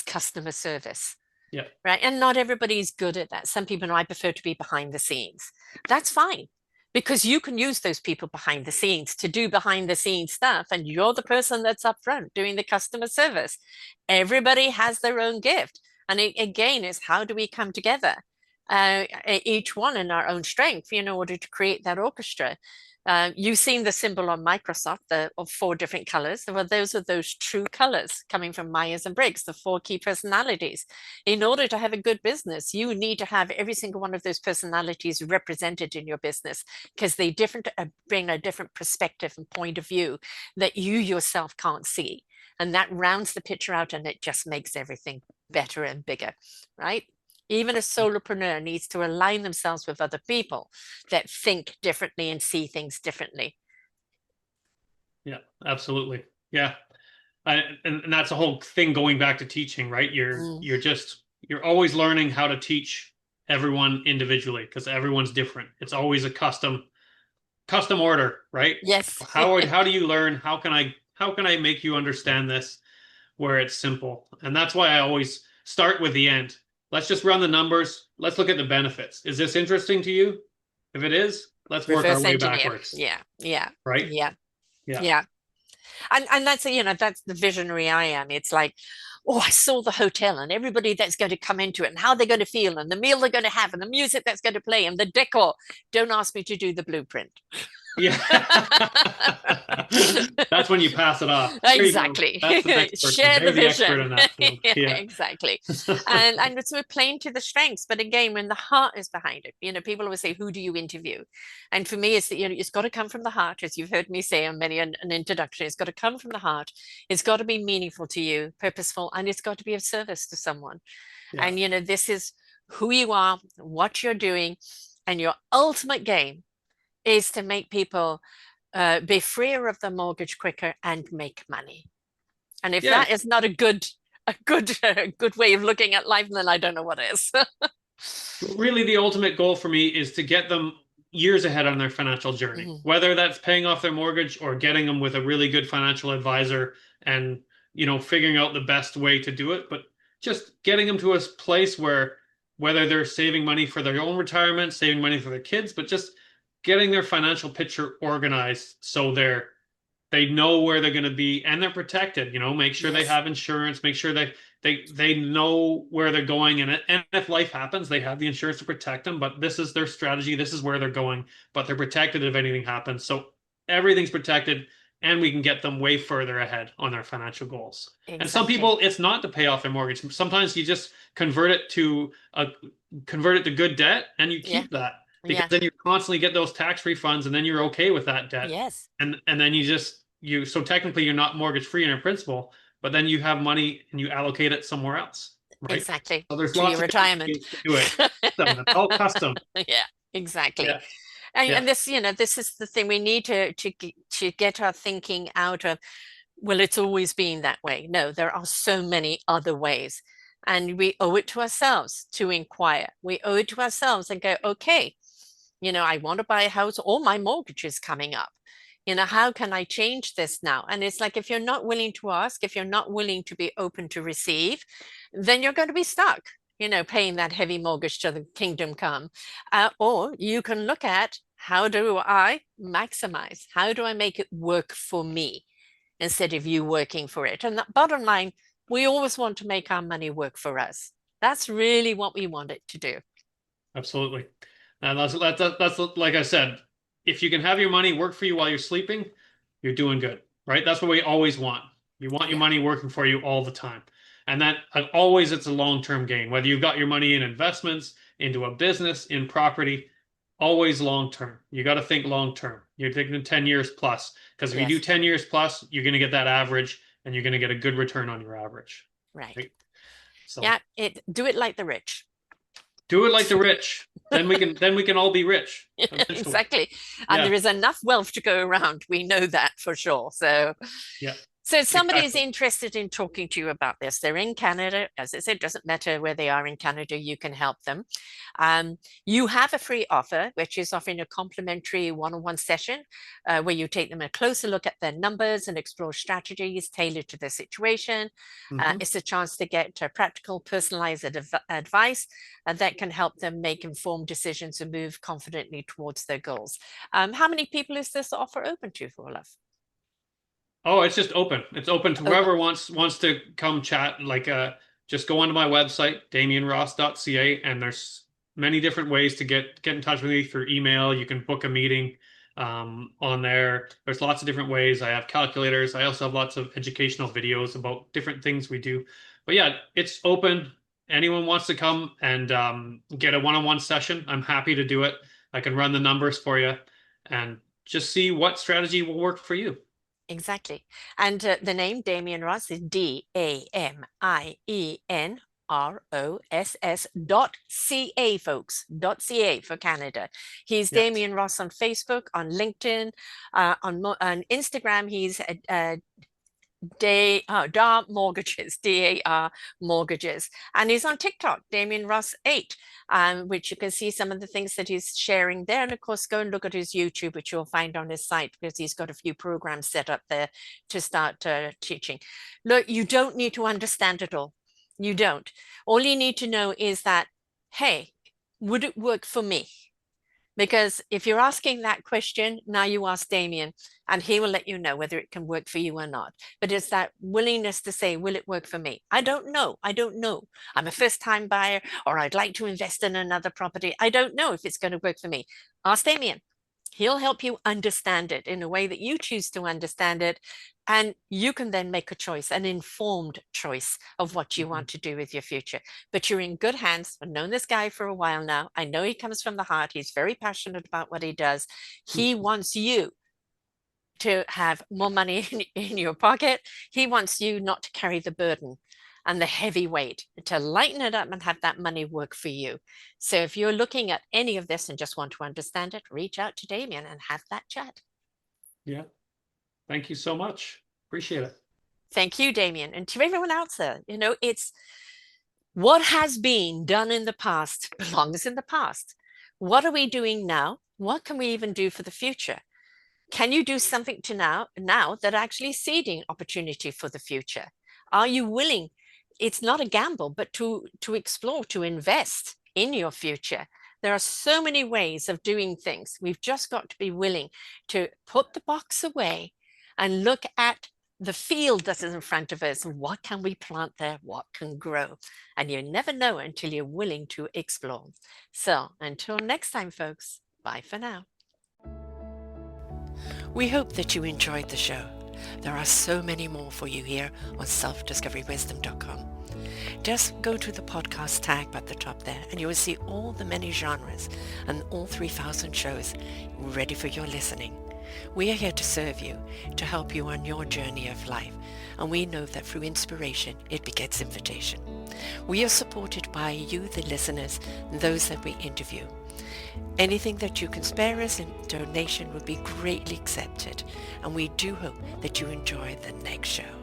[SPEAKER 1] customer service,
[SPEAKER 2] yeah,
[SPEAKER 1] right? And not everybody's good at that. Some people know I prefer to be behind the scenes. That's fine because you can use those people behind the scenes to do behind the scenes stuff, and you're the person that's up front doing the customer service. Everybody has their own gift. And again, is how do we come together, each one in our own strength, in order to create that orchestra? You've seen the symbol on Microsoft, of 4 different colors. Well, those are those true colors coming from Myers and Briggs, the 4 key personalities. In order to have a good business, you need to have every single one of those personalities represented in your business because they bring a different perspective and point of view that you yourself can't see. And that rounds the picture out and it just makes everything better and bigger, right? Even a solopreneur needs to align themselves with other people that think differently and see things differently.
[SPEAKER 2] yeah, absolutely. Yeah. And that's a whole thing going back to teaching, right?
[SPEAKER 1] Mm.
[SPEAKER 2] You're always learning how to teach everyone individually because everyone's different. It's always a custom order, right?
[SPEAKER 1] Yes.
[SPEAKER 2] How do you learn? How can I make you understand this where it's simple? And that's why I always start with the end. Let's just run the numbers. Let's look at the benefits. Is this interesting to you? If it is, let's work our
[SPEAKER 1] Reverse
[SPEAKER 2] way
[SPEAKER 1] engineer.
[SPEAKER 2] backwards,
[SPEAKER 1] Yeah. Yeah.
[SPEAKER 2] right?
[SPEAKER 1] Yeah.
[SPEAKER 2] Yeah.
[SPEAKER 1] Yeah. And that's the visionary I am. It's like, oh, I saw the hotel and everybody that's going to come into it and how they're going to feel and the meal they're going to have and the music that's going to play and the decor. Don't ask me to do the blueprint.
[SPEAKER 2] Yeah. That's when you pass it off. There you go.
[SPEAKER 1] Exactly.
[SPEAKER 2] That's the next person.
[SPEAKER 1] Share the
[SPEAKER 2] They're the expert
[SPEAKER 1] vision.
[SPEAKER 2] in that field.
[SPEAKER 1] Yeah,
[SPEAKER 2] Yeah.
[SPEAKER 1] exactly. And so we're playing to the strengths. But again, when the heart is behind it, people always say, who do you interview? And for me, it's that, it's got to come from the heart, as you've heard me say on many an introduction. It's got to come from the heart. It's got to be meaningful to you, purposeful, and it's got to be of service to someone.
[SPEAKER 2] Yeah.
[SPEAKER 1] And this is who you are, what you're doing, and your ultimate game is to make people be freer of the mortgage quicker and make money. And if
[SPEAKER 2] Yeah.
[SPEAKER 1] that is not a good way of looking at life, then I don't know what is.
[SPEAKER 2] Really, the ultimate goal for me is to get them years ahead on their financial journey,
[SPEAKER 1] Mhm.
[SPEAKER 2] whether that's paying off their mortgage or getting them with a really good financial advisor and, figuring out the best way to do it. But just getting them to a place where whether they're saving money for their own retirement, saving money for their kids, but just getting their financial picture organized so they know where they're going to be and they're protected. Make sure they
[SPEAKER 1] Yes,
[SPEAKER 2] have insurance, make sure they know where they're going, and if life happens they have the insurance to protect them, but this is their strategy, this is where they're going, but they're protected if anything happens, so everything's protected and we can get them way further ahead on their financial goals. And some
[SPEAKER 1] exactly.
[SPEAKER 2] people, it's not to pay off their mortgage. Sometimes you just convert it to good debt and you
[SPEAKER 1] Yeah,
[SPEAKER 2] keep that because
[SPEAKER 1] yeah,
[SPEAKER 2] then you constantly get those tax refunds and then you're okay with that debt.
[SPEAKER 1] yes,
[SPEAKER 2] And then so technically you're not mortgage free in your principal, but then you have money and you allocate it somewhere else, right?
[SPEAKER 1] exactly.
[SPEAKER 2] So there's
[SPEAKER 1] To your
[SPEAKER 2] lots of different
[SPEAKER 1] retirement.
[SPEAKER 2] ways to do it. It's all custom.
[SPEAKER 1] Yeah, exactly.
[SPEAKER 2] Yeah,
[SPEAKER 1] And
[SPEAKER 2] yeah,
[SPEAKER 1] this is the thing we need to get our thinking out of. Well, it's always been that way. No, there are so many other ways. And we owe it to ourselves to inquire. We owe it to ourselves and go, okay, I want to buy a house, or my mortgage is coming up. How can I change this now? And it's like, if you're not willing to ask, if you're not willing to be open to receive, then you're going to be stuck, paying that heavy mortgage to the kingdom come. Or you can look at, how do I maximize? How do I make it work for me instead of you working for it? And the bottom line, we always want to make our money work for us. That's really what we want it to do.
[SPEAKER 2] absolutely. And that's like I said, if you can have your money work for you while you're sleeping, you're doing good, right? That's what we always want. You want your
[SPEAKER 1] Yeah.
[SPEAKER 2] money working for you all the time. And that always it's a long-term gain. Whether you've got your money in investments, into a business, in property, always long-term. You got to think long-term. You're thinking 10 years plus. Because if you do
[SPEAKER 1] Yes.
[SPEAKER 2] 10 years plus, you're going to get that average and you're going to get a good return on your average.
[SPEAKER 1] Right.
[SPEAKER 2] Right. So
[SPEAKER 1] Yeah. Do it like the rich.
[SPEAKER 2] Do it like the rich. Then we can all be rich eventually.
[SPEAKER 1] Exactly. And there
[SPEAKER 2] Yeah.
[SPEAKER 1] is enough wealth to go around. We know that for sure.
[SPEAKER 2] Yeah.
[SPEAKER 1] So if somebody is
[SPEAKER 2] Exactly.
[SPEAKER 1] interested in talking to you about this, they're in Canada. As I said, it doesn't matter where they are in Canada, you can help them. You have a free offer, which is offering a complimentary one-on-one session where you take them a closer look at their numbers and explore strategies tailored to their situation.
[SPEAKER 2] Hmm.
[SPEAKER 1] It's a chance to get practical, personalized advice that can help them make informed decisions and move confidently towards their goals. How many people is this offer open to, Olaf?
[SPEAKER 2] Oh, it's just open. It's open to
[SPEAKER 1] Open.
[SPEAKER 2] whoever wants to come chat. Like just go onto my website, damienross.ca, and there's many different ways to get in touch with me through email. You can book a meeting on there. There's lots of different ways. I have calculators. I also have lots of educational videos about different things we do. But yeah, it's open. Anyone wants to come and get a one-on-one session, I'm happy to do it. I can run the numbers for you and just see what strategy will work for you.
[SPEAKER 1] Exactly. And the name Damien Ross is DAMIENROSS.ca, folks. .ca for Canada. He's
[SPEAKER 2] Yeah.
[SPEAKER 1] Damien Ross on Facebook, on LinkedIn, on Instagram. He's Dar Mortgages, DAR Mortgages. And he's on TikTok, Damien Ross 8, which you can see some of the things that he's sharing there. And of course, go and look at his YouTube, which you'll find on his site because he's got a few programs set up there to start teaching. Look, you don't need to understand it all. You don't. All you need to know is that, hey, would it work for me? Because if you're asking that question, now you ask Damien, and he will let you know whether it can work for you or not. But it's that willingness to say, will it work for me? I don't know. I don't know. I'm a first time buyer, or I'd like to invest in another property. I don't know if it's going to work for me. Ask Damien. He'll help you understand it in a way that you choose to understand it. And you can then make a choice, an informed choice of what you
[SPEAKER 2] Mhm.
[SPEAKER 1] want to do with your future. But you're in good hands. I've known this guy for a while now. I know he comes from the heart. He's very passionate about what he does. He wants you to have more money in your pocket. He wants you not to carry the burden and the heavy weight, to lighten it up and have that money work for you. So if you're looking at any of this and just want to understand it, reach out to Damien and have that chat.
[SPEAKER 2] Yeah. Thank you so much. Appreciate it.
[SPEAKER 1] Thank you, Damien. And to everyone else there, it's what has been done in the past belongs in the past. What are we doing now? What can we even do for the future? Can you do something to now that actually seeding opportunity for the future? Are you willing? It's not a gamble, but to explore, to invest in your future. There are so many ways of doing things. We've just got to be willing to put the box away and look at the field that is in front of us. What can we plant there? What can grow? And you never know until you're willing to explore. So until next time, folks, bye for now. We hope that you enjoyed the show. There are so many more for you here on selfdiscoverywisdom.com. Just go to the podcast tag at the top there and you will see all the many genres and all 3,000 shows ready for your listening. We are here to serve you, to help you on your journey of life, and we know that through inspiration it begets invitation. We are supported by you, the listeners, and those that we interview. Anything that you can spare us in donation would be greatly accepted, and we do hope that you enjoy the next show.